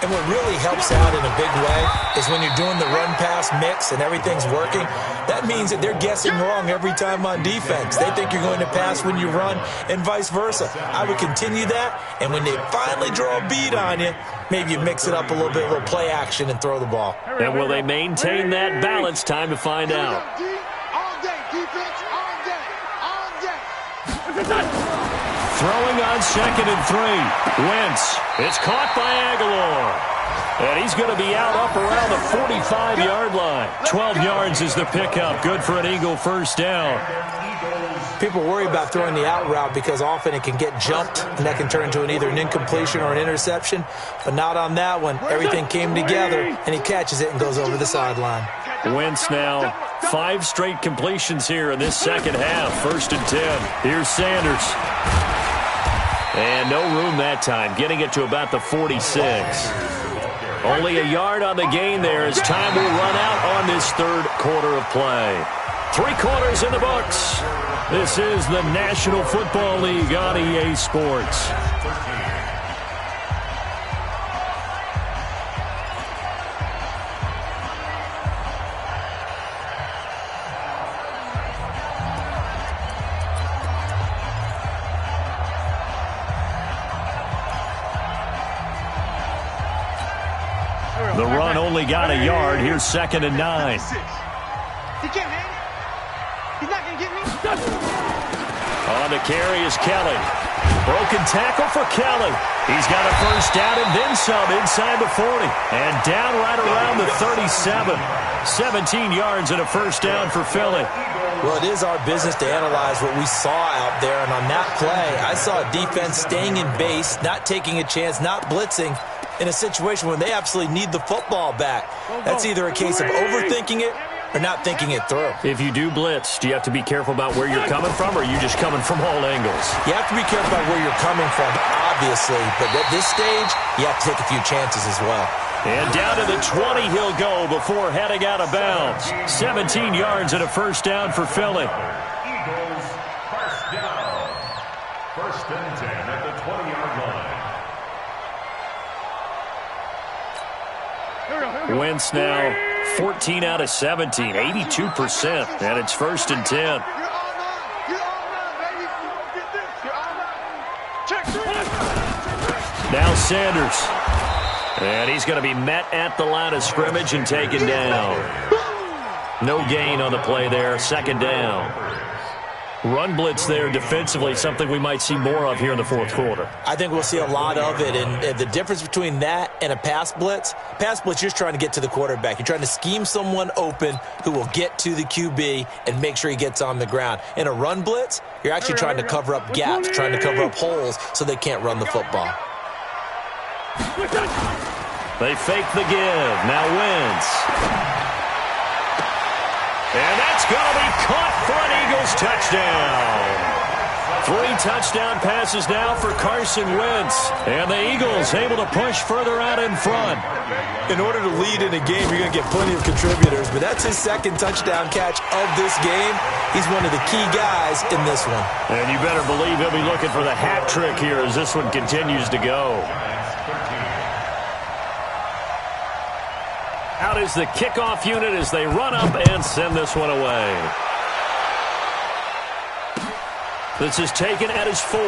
And what really helps out in a big way is when you're doing the run-pass mix and everything's working, that means that they're guessing wrong every time on defense. They think you're going to pass when you run and vice versa. I would continue that, and when they finally draw a beat on you, maybe you mix it up a little bit, a little play action, and throw the ball. And will they maintain that balance? Time to find out. Throwing on 2nd and 3. Wentz. It's caught by Aguilar. And he's going to be out up around the 45-yard line. 12 yards is the pickup. Good for an Eagle 1st down. People worry about throwing the out route because often it can get jumped, and that can turn into either an incompletion or an interception. But not on that one. Everything came together, and he catches it and goes over the sideline. Wentz now 5 straight completions here in this second half. 1st and 10. Here's Sanders. And no room that time, getting it to about the 46. Only a yard on the gain there as time will run out on this 3rd quarter of play. 3 quarters in the books. This is the National Football League on EA Sports. The run only got a yard. Here's 2nd and 9. He can't hang. He's not going to get me. on the carry is Kelly. Broken tackle for Kelly. He's got a first down and then some inside the 40. And down right around the 37. 17 yards and a first down for Philly. Well, it is our business to analyze what we saw out there. And on that play, I saw a defense staying in base, not taking a chance, not blitzing in a situation when they absolutely need the football back. That's either a case of overthinking it or not thinking it through. If you do blitz, do you have to be careful about where you're coming from, or are you just coming from all angles? You have to be careful about where you're coming from, obviously. But at this stage, you have to take a few chances as well. And down to the 20 he'll go before heading out of bounds. 17 yards and a first down for Philly. Eagles, first down. First and 10 at the 20-yard line. Wentz now 14 out of 17, 82%, and it's first and 10. Now Sanders. And he's going to be met at the line of scrimmage and taken down. No gain on the play there, second down. Run blitz there defensively, something we might see more of here in the fourth quarter. I think we'll see a lot of it, and the difference between that and a pass blitz, you're just trying to get to the quarterback. You're trying to scheme someone open who will get to the QB and make sure he gets on the ground. In a run blitz, you're actually trying to cover up gaps, trying to cover up holes so they can't run the football. They fake the give. Now Wentz. And that's going to be caught for an Eagles touchdown. 3 touchdown passes now for Carson Wentz. And the Eagles able to push further out in front. In order to lead in a game, you're going to get plenty of contributors. But that's his second touchdown catch of this game. He's one of the key guys in this one. And you better believe he'll be looking for the hat trick here as this one continues to go. Out is the kickoff unit as they run up and send this one away. This is taken at his 4.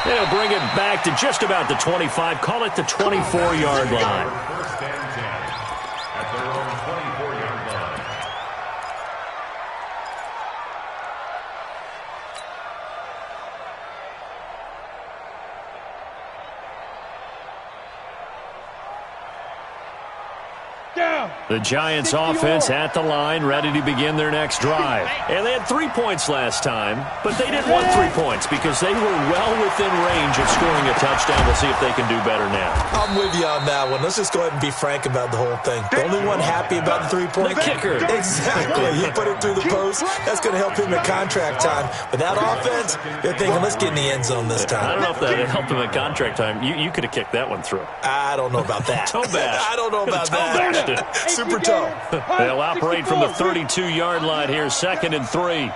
They'll bring it back to just about the 25. Call it the 24-yard line. First and 10 at their own 24-yard line. The Giants offense at the line, ready to begin their next drive. And they had 3 points last time, but they didn't want 3 points because they were well within range of scoring a touchdown. We'll see if they can do better now. I'm with you on that one. Let's just go ahead and be frank about the whole thing. The only one happy about the 3-point kicker. Exactly. He put it through the post. That's going to help him in contract time. But that offense, they're thinking, let's get in the end zone this time. I don't know if that helped him in contract time. You could have kicked that one through. I don't know about that. Toe bash. I don't know about that. Toe bashed it. Super toe. They'll operate from the 32-yard line here, 2nd and 3.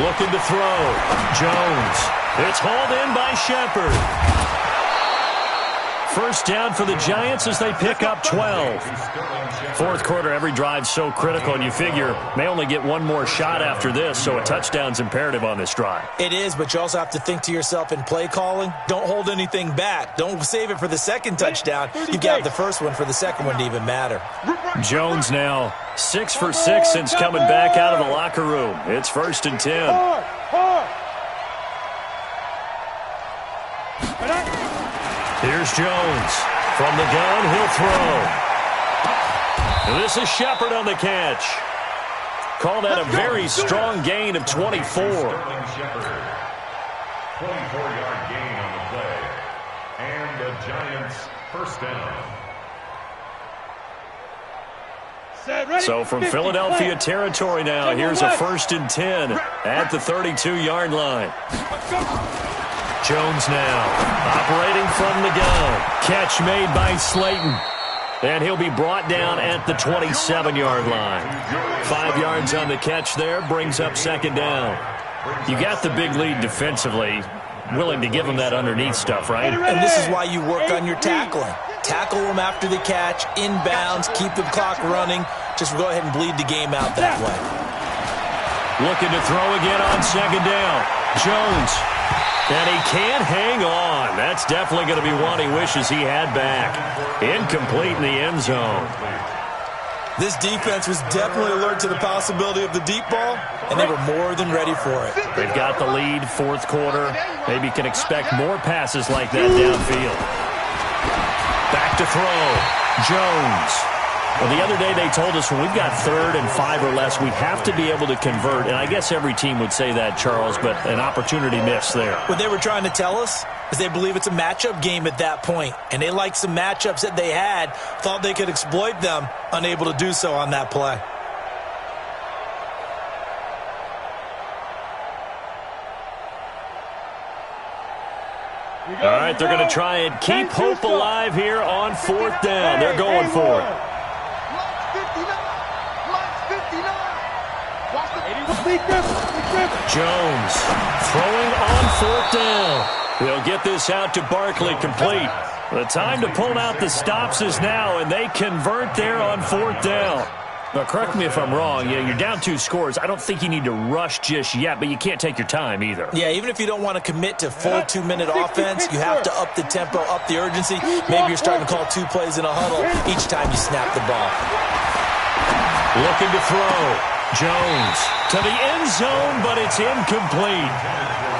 Looking to throw. Jones. It's hauled in by Shepard. First down for the Giants as they pick up 12. Fourth quarter, every drive so critical, and you figure may only get one more shot after this, so a touchdown's imperative on this drive. It is, but you also have to think to yourself in play calling, don't hold anything back. Don't save it for the second touchdown. You've got the first one for the second one to even matter. Jones now 6 for 6 since coming back out of the locker room. It's 1st and 10. Here's Jones. From the gun, he'll throw. And this is Shepard on the catch. Call that a very strong gain of 24. Sterling Shepard, 24-yard gain on the play. And the Giants first down. So from Philadelphia territory now, here's a 1st and 10 at the 32-yard line. Jones now operating from the gun. Catch made by Slayton. And he'll be brought down at the 27-yard line. 5 yards on the catch there, brings up 2nd down. You got the big lead defensively, willing to give him that underneath stuff, right? And this is why you work on your tackling. Tackle them after the catch, inbounds, keep the clock running. Just go ahead and bleed the game out that way. Looking to throw again on 2nd down. Jones. And he can't hang on. That's definitely going to be one he wishes he had back. Incomplete in the end zone. This defense was definitely alert to the possibility of the deep ball, and they were more than ready for it. They've got the lead, fourth quarter. Maybe can expect more passes like that downfield. Back to throw. Jones. Well, the other day they told us when we've got 3rd and 5 or less, we have to be able to convert. And I guess every team would say that, Charles, but an opportunity missed there. What they were trying to tell us is they believe it's a matchup game at that point. And they liked some matchups that they had, thought they could exploit them, unable to do so on that play. All right, they're going to try and keep hope alive here on 4th down. They're going for it. Jones throwing on 4th down. They'll get this out to Barkley, complete. The time to pull out the stops is now, and they convert there on 4th down. Now, correct me if I'm wrong. You're down 2 scores. I don't think you need to rush just yet, but you can't take your time either. Yeah, even if you don't want to commit to full 2-minute offense, you have to up the tempo, up the urgency. Maybe you're starting to call 2 plays in a huddle each time you snap the ball. Looking to throw. Jones to the end zone, but it's incomplete.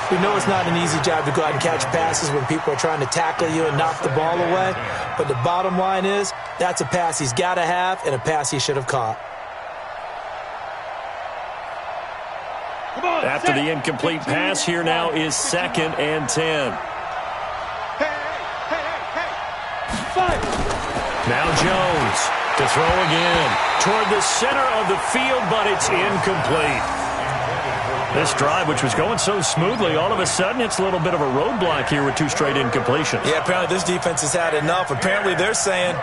We know it's not an easy job to go out and catch passes when people are trying to tackle you and knock the ball away. But the bottom line is, that's a pass he's got to have and a pass he should have caught. After the incomplete pass, here now is 2nd and 10. Now Jones to throw again toward the center of the field, but it's incomplete. This drive, which was going so smoothly, all of a sudden it's a little bit of a roadblock here with 2 straight incompletions. Yeah, apparently this defense has had enough. Apparently they're saying,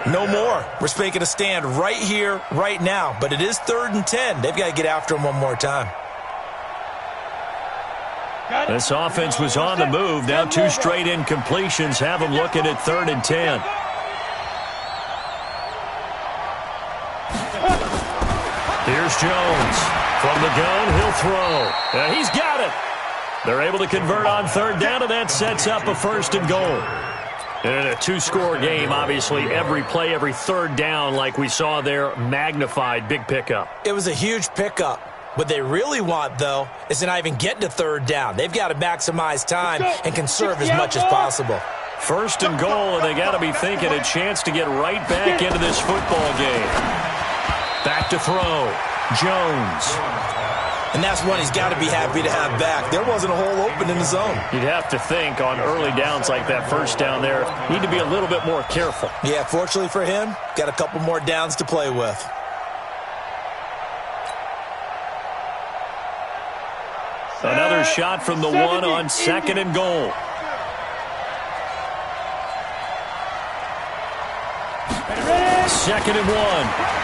no more. We're making a stand right here, right now. But it is 3rd and 10. They've got to get after him one more time. This offense was on the move. Now 2 straight incompletions have them looking at 3rd and 10. Here's Jones. From the gun, he'll throw. He's got it. They're able to convert on 3rd down, and that sets up a 1st and goal. And in a 2-score game, obviously, every play, every 3rd down, like we saw there, magnified, big pickup. It was a huge pickup. What they really want, though, is to not even get to 3rd down. They've got to maximize time and conserve as much as possible. 1st and goal, and they got to be thinking a chance to get right back into this football game. Back to throw. Jones. And that's one he's got to be happy to have back. There wasn't a hole open in the zone. You'd have to think on early downs like that 1st down there, need to be a little bit more careful. Yeah, fortunately for him, got a couple more downs to play with. Another shot from the 1 on 2nd and goal. Second and 1.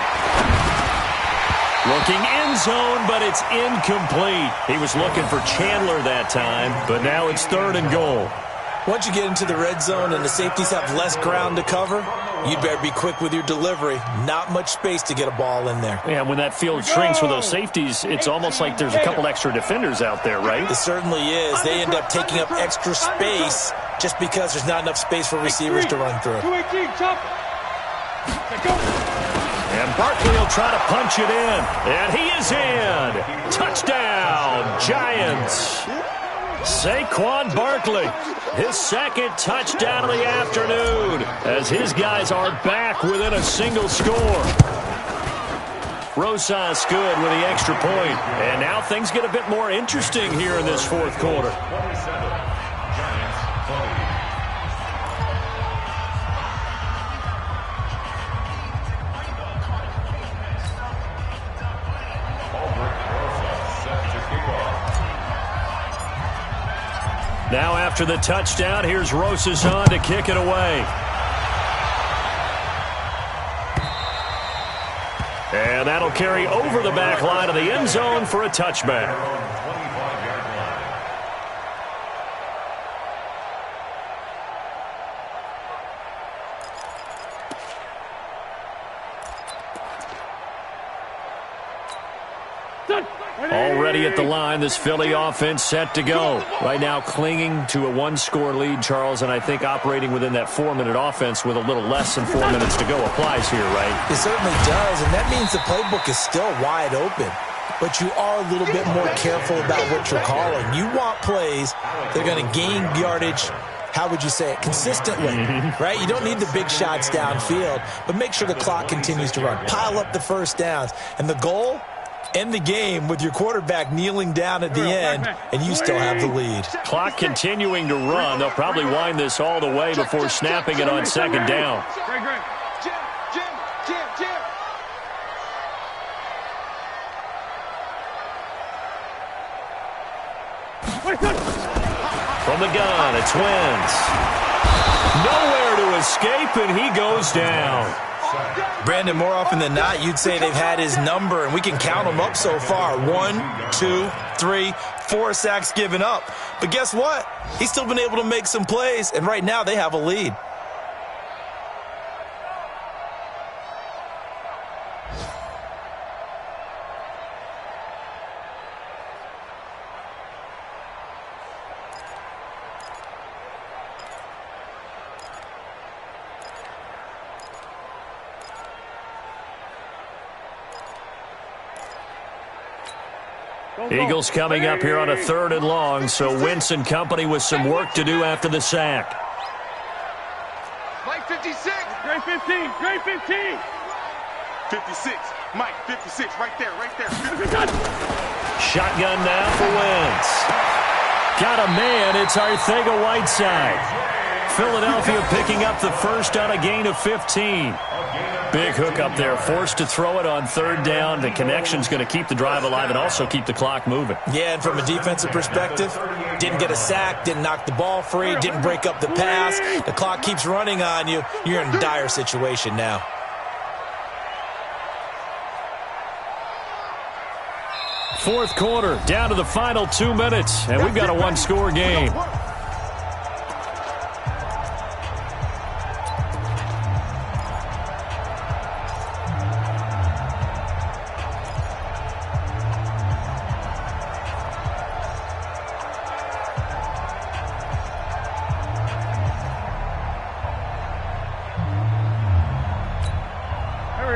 Looking end zone, but it's incomplete. He was looking for Chandler that time, but now it's 3rd and goal. Once you get into the red zone and the safeties have less ground to cover, you better be quick with your delivery. Not much space to get a ball in there. Yeah, when that field shrinks with those safeties, it's almost like there's a couple extra defenders out there, right? It certainly is. They end up taking up extra space just because there's not enough space for receivers to run through. 218, chop. And Barkley will try to punch it in. And he is in. Touchdown, Giants. Saquon Barkley, his 2nd touchdown of the afternoon, as his guys are back within a single score. Rosas good with the extra point. And now things get a bit more interesting here in this 4th quarter. Now after the touchdown, here's Rosas on to kick it away. And that'll carry over the back line of the end zone for a touchback. Already at the line, this Philly offense set to go. Right now clinging to a one-score lead, Charles, and I think operating within that 4-minute offense with a little less than 4 minutes to go applies here, right? It certainly does, and that means the playbook is still wide open. But you are a little bit more careful about what you're calling. You want plays that are going to gain yardage, how would you say it, consistently, right? You don't need the big shots downfield, but make sure the clock continues to run. Pile up the first downs. And the goal, end the game with your quarterback kneeling down at the end, and you still have the lead. Clock continuing to run. They'll probably wind this all the way before snapping it on second down. From the gun, it's Wentz. Nowhere to escape, and he goes down. Brandon, more often than not, you'd say they've had his number, and we can count them up so far. 1, 2, 3, 4 sacks given up. But guess what? He's still been able to make some plays, and right now they have a lead. Eagles coming up here on a 3rd and long, so Wentz and company with some work to do after the sack. Mike 56. Great 15. Great 15. 56. Mike 56. Right there. Right there. Shotgun now for Wentz. Got a man. It's Arcega-Whiteside. Philadelphia picking up the first on a gain of 15. Big hook up there, forced to throw it on 3rd down. The connection's going to keep the drive alive and also keep the clock moving. Yeah, and from a defensive perspective, didn't get a sack, didn't knock the ball free, didn't break up the pass. The clock keeps running on you. You're in a dire situation now. Fourth quarter, down to the final 2 minutes, and we've got a one-score game.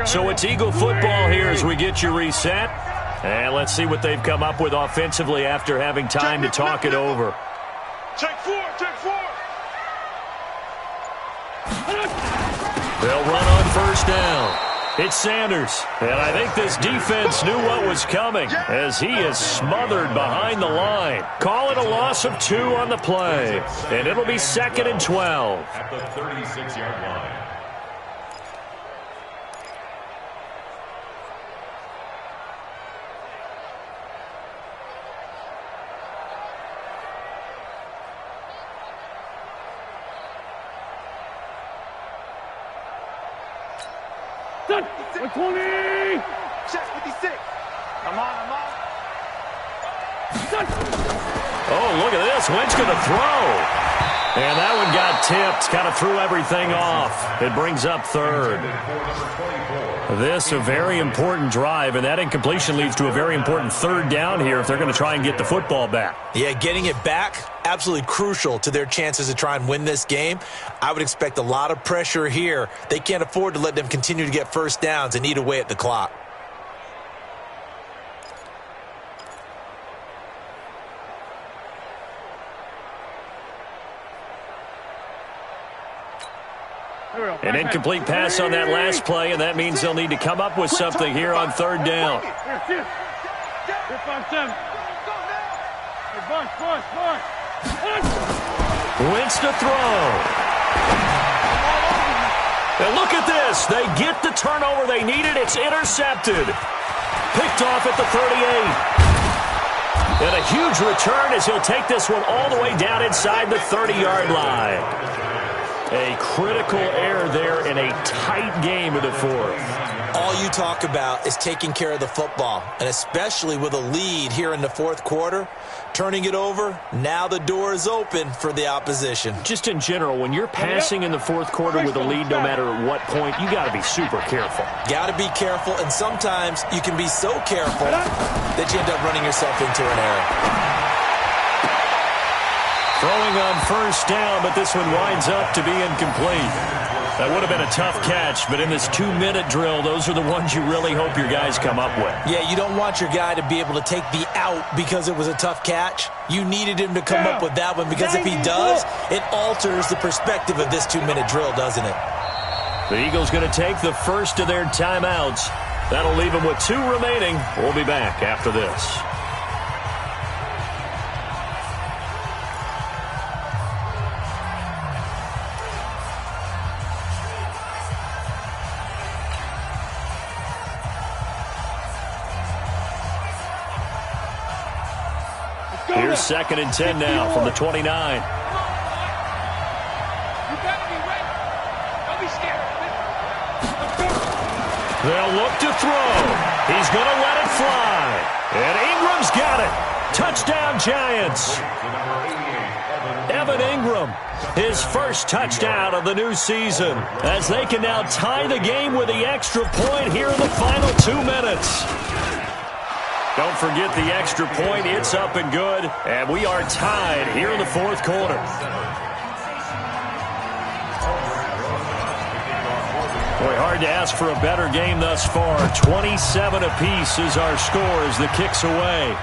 So it's Eagle football here as we get you reset. And let's see what they've come up with offensively after having time to talk it over. Check 4. Check 4. They'll run on 1st down. It's Sanders. And I think this defense knew what was coming as he is smothered behind the line. Call it a loss of 2 on the play. And it'll be 2nd and 12. At the 36-yard line. Done. 120. Check 56. I'm on. Done. Oh, look at this. Wentz going to throw. And that one got tipped. Kind of threw everything off. It brings up 3rd. This a very important drive, and that incompletion leads to a very important 3rd down here if they're going to try and get the football back. Yeah, getting it back, absolutely crucial to their chances to try and win this game. I would expect a lot of pressure here. They can't afford to let them continue to get 1st downs and eat away at the clock. An incomplete pass on that last play, and that means they'll need to come up with something here on 3rd down. Wentz to throw. And look at this. They get the turnover they needed. It's intercepted. Picked off at the 38. And a huge return as he'll take this one all the way down inside the 30-yard line. A critical error there in a tight game of the 4th. All you talk about is taking care of the football, and especially with a lead here in the fourth quarter, turning it over, now the door is open for the opposition. Just in general, when you're passing in the fourth quarter with a lead, no matter at what point, you got to be super careful. Got to be careful, and sometimes you can be so careful that you end up running yourself into an error. Throwing on first down, but this one winds up to be incomplete. That would have been a tough catch, but in this 2-minute drill, those are the ones you really hope your guys come up with. Yeah, you don't want your guy to be able to take the out because it was a tough catch. You needed him to come up with that one, because if he does, it alters the perspective of this 2-minute drill, doesn't it? The Eagles going to take the first of their timeouts. That'll leave them with 2 remaining. We'll be back after this. Here's 2nd and 10 now from the 29. You better be ready. Don't be scared. They'll look to throw. He's going to let it fly. And Ingram's got it. Touchdown, Giants. Evan Ingram, his first touchdown of the new season, as they can now tie the game with the extra point here in the final 2 minutes. Don't forget the extra point. It's up and good, and we are tied here in the fourth quarter. Boy, hard to ask for a better game thus far. 27 apiece is our score as the kick's away.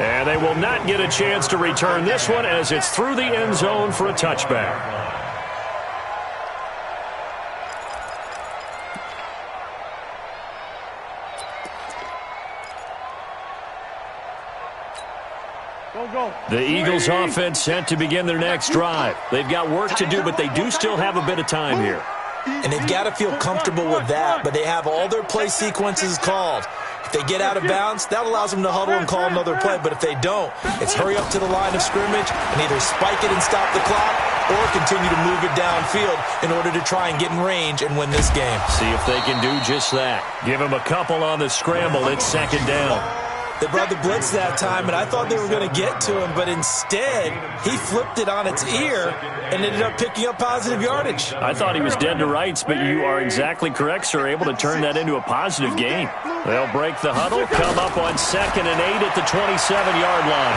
And they will not get a chance to return this one as it's through the end zone for a touchback. The Eagles offense set to begin their next drive. They've got work to do, but they do still have a bit of time here. And they've got to feel comfortable with that, but they have all their play sequences called. If they get out of bounds, that allows them to huddle and call another play. But if they don't, it's hurry up to the line of scrimmage and either spike it and stop the clock or continue to move it downfield in order to try and get in range and win this game. See if they can do just that. Give them a couple on the scramble. It's 2nd down. They brought the blitz that time, and I thought they were going to get to him, but instead, he flipped it on its ear and ended up picking up positive yardage. I thought he was dead to rights, but you are exactly correct, sir, able to turn that into a positive gain. They'll break the huddle, come up on 2nd and 8 at the 27-yard line.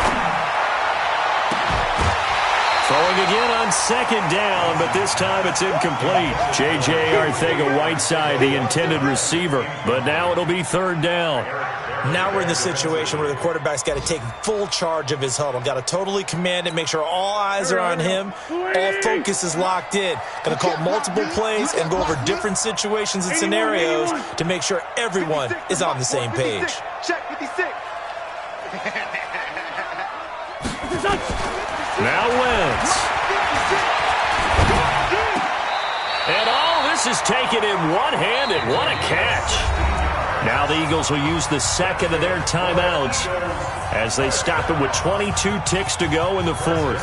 Throwing again on 2nd down, but this time it's incomplete. J.J. Arcega-Whiteside, the intended receiver, but now it'll be 3rd down. Now we're in the situation where the quarterback's got to take full charge of his huddle. Got to totally command it, make sure all eyes are on him. All focus is locked in. Going to call multiple plays and go over different situations and scenarios to make sure everyone is on the same page. Check 56. Now Wentz. And all this is taken in one-handed. What a catch. Now the Eagles will use the 2nd of their timeouts as they stop it with 22 ticks to go in the 4th.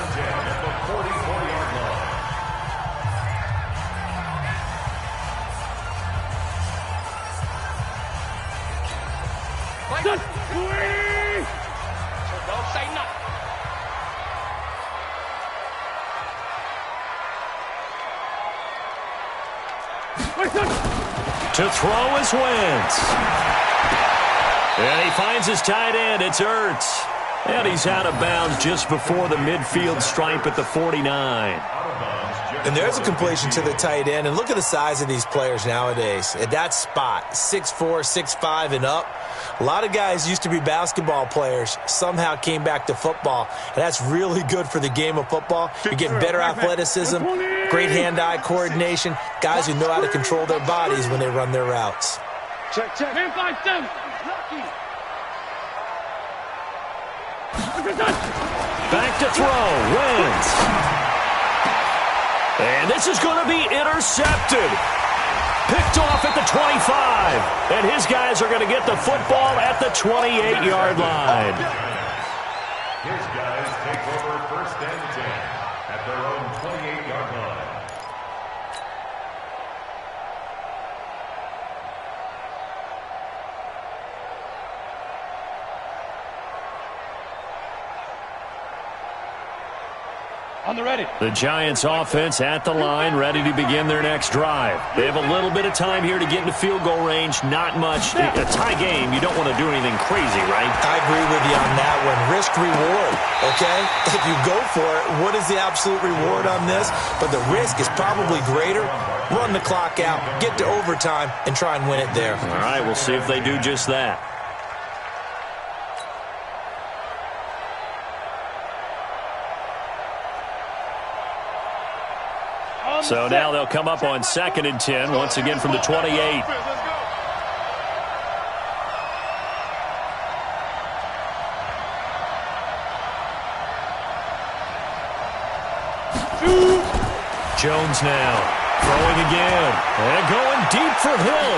Don't say nothing. To throw is Wentz. And he finds his tight end. It's Ertz. And he's out of bounds just before the midfield stripe at the 49. And there's a completion to the tight end. And look at the size of these players nowadays. At that spot, 6'4", 6'5", and up. A lot of guys used to be basketball players, somehow came back to football. And that's really good for the game of football. You're getting better athleticism, great hand-eye coordination, guys who know how to control their bodies when they run their routes. Check. Man 5-7. Back to throw. Wentz. And this is going to be intercepted. Picked off at the 25. And his guys are going to get the football at the 28-yard line. His guys take over 1st and 10 at their own 28-yard line. On the ready. The Giants offense at the line, ready to begin their next drive. They have a little bit of time here to get into field goal range. Not much. A tie game, you don't want to do anything crazy, right? I agree with you on that one. Risk reward, okay? If you go for it, what is the absolute reward on this? But the risk is probably greater. Run the clock out, get to overtime, and try and win it there. All right, we'll see if they do just that. So now they'll come up on 2nd and 10, once again from the 28. Jones now throwing again and going deep for Hill.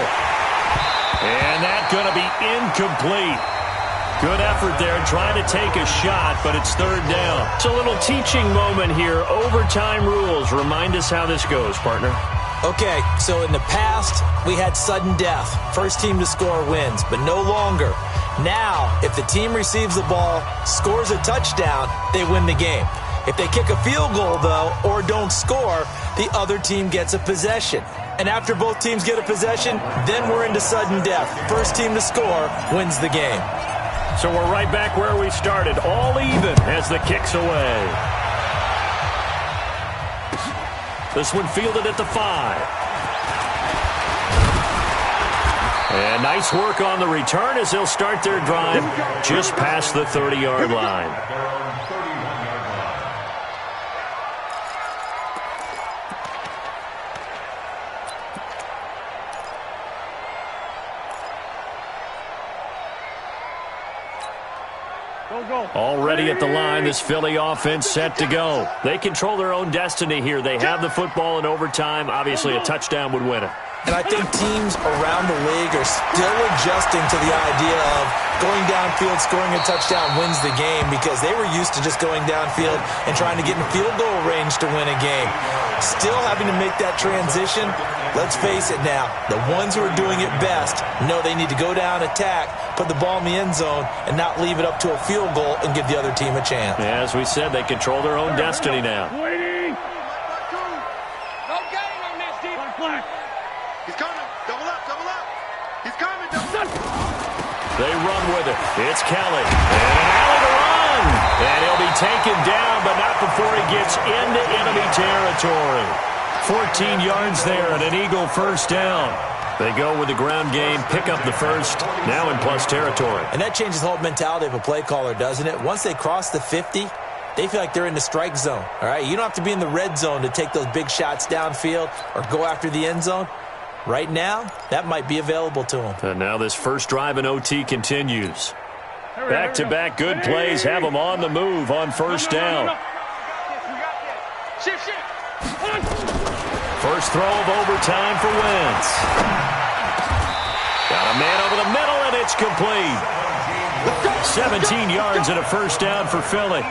And that's going to be incomplete. Good effort there trying to take a shot, but it's 3rd down. It's a little teaching moment here. Overtime rules. Remind us how this goes, partner. Okay, so in the past, we had sudden death. First team to score wins, but no longer. Now, if the team receives the ball, scores a touchdown, they win the game. If they kick a field goal, though, or don't score, the other team gets a possession. And after both teams get a possession, then we're into sudden death. First team to score wins the game. So we're right back where we started, all even as the kick's away. This one fielded at the 5. And nice work on the return as they'll start their drive just past the 30-yard line. Already at the line, this Philly offense set to go. They control their own destiny here. They have the football in overtime. Obviously, a touchdown would win it. And I think teams around the league are still adjusting to the idea of going downfield, scoring a touchdown wins the game, because they were used to just going downfield and trying to get in field goal range to win a game. Still having to make that transition. Let's face it now, the ones who are doing it best know they need to go down, attack, put the ball in the end zone, and not leave it up to a field goal and give the other team a chance. As we said, they control their own destiny now. Waiting. No gain on this team. Flag. He's coming. Double up, double up. He's coming, double up. They run with it. It's Kelly. And an alley to run. And he'll be taken down, but not before he gets into enemy territory. 14 yards there and an Eagle first down. They go with the ground game, pick up the first, now in plus territory. And that changes the whole mentality of a play caller, doesn't it? Once they cross the 50, they feel like they're in the strike zone. All right, you don't have to be in the red zone to take those big shots downfield or go after the end zone. Right now, that might be available to them. And now this first drive in OT continues. Back-to-back good plays have them on the move on first down. Shift. First throw of overtime for Wentz. Got a man over the middle, and it's complete. 17 yards and a first down for Philly.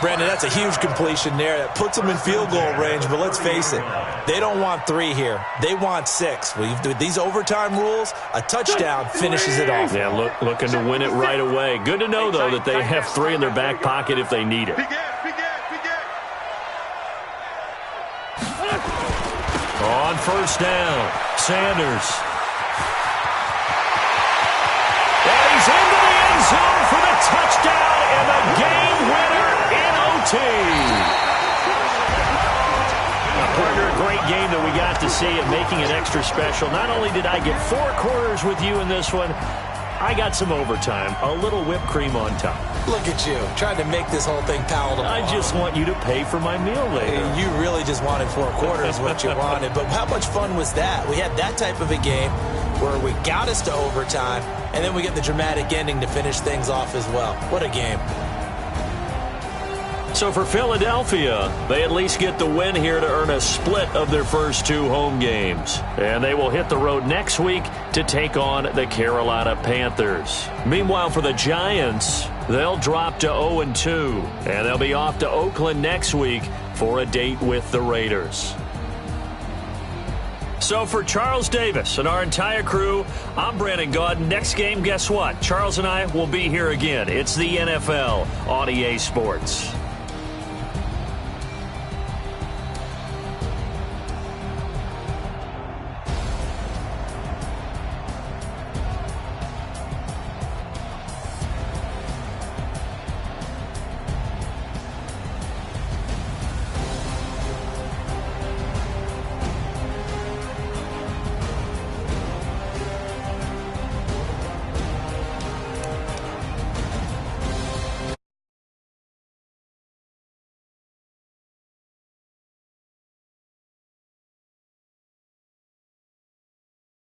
Brandon, that's a huge completion there. That puts them in field goal range, but let's face it, they don't want 3 here. They want 6. With these overtime rules, a touchdown finishes it off. Yeah, looking to win it right away. Good to know, though, that they have 3 in their back pocket if they need it. On first down, Sanders. And he's into the end zone for the touchdown and the game winner in OT. Now, partner, a great game that we got to see and making it extra special. Not only did I get 4 quarters with you in this one, I got some overtime, a little whipped cream on top. Look at you, trying to make this whole thing palatable. I just want you to pay for my meal later. You really just wanted 4 quarters, what you wanted. But how much fun was that? We had that type of a game where we got us to overtime, and then we get the dramatic ending to finish things off as well. What a game. So for Philadelphia, they at least get the win here to earn a split of their first 2 home games. And they will hit the road next week to take on the Carolina Panthers. Meanwhile, for the Giants, they'll drop to 0-2. And they'll be off to Oakland next week for a date with the Raiders. So for Charles Davis and our entire crew, I'm Brandon Gaudin. Next game, guess what? Charles and I will be here again. It's the NFL on EA Sports.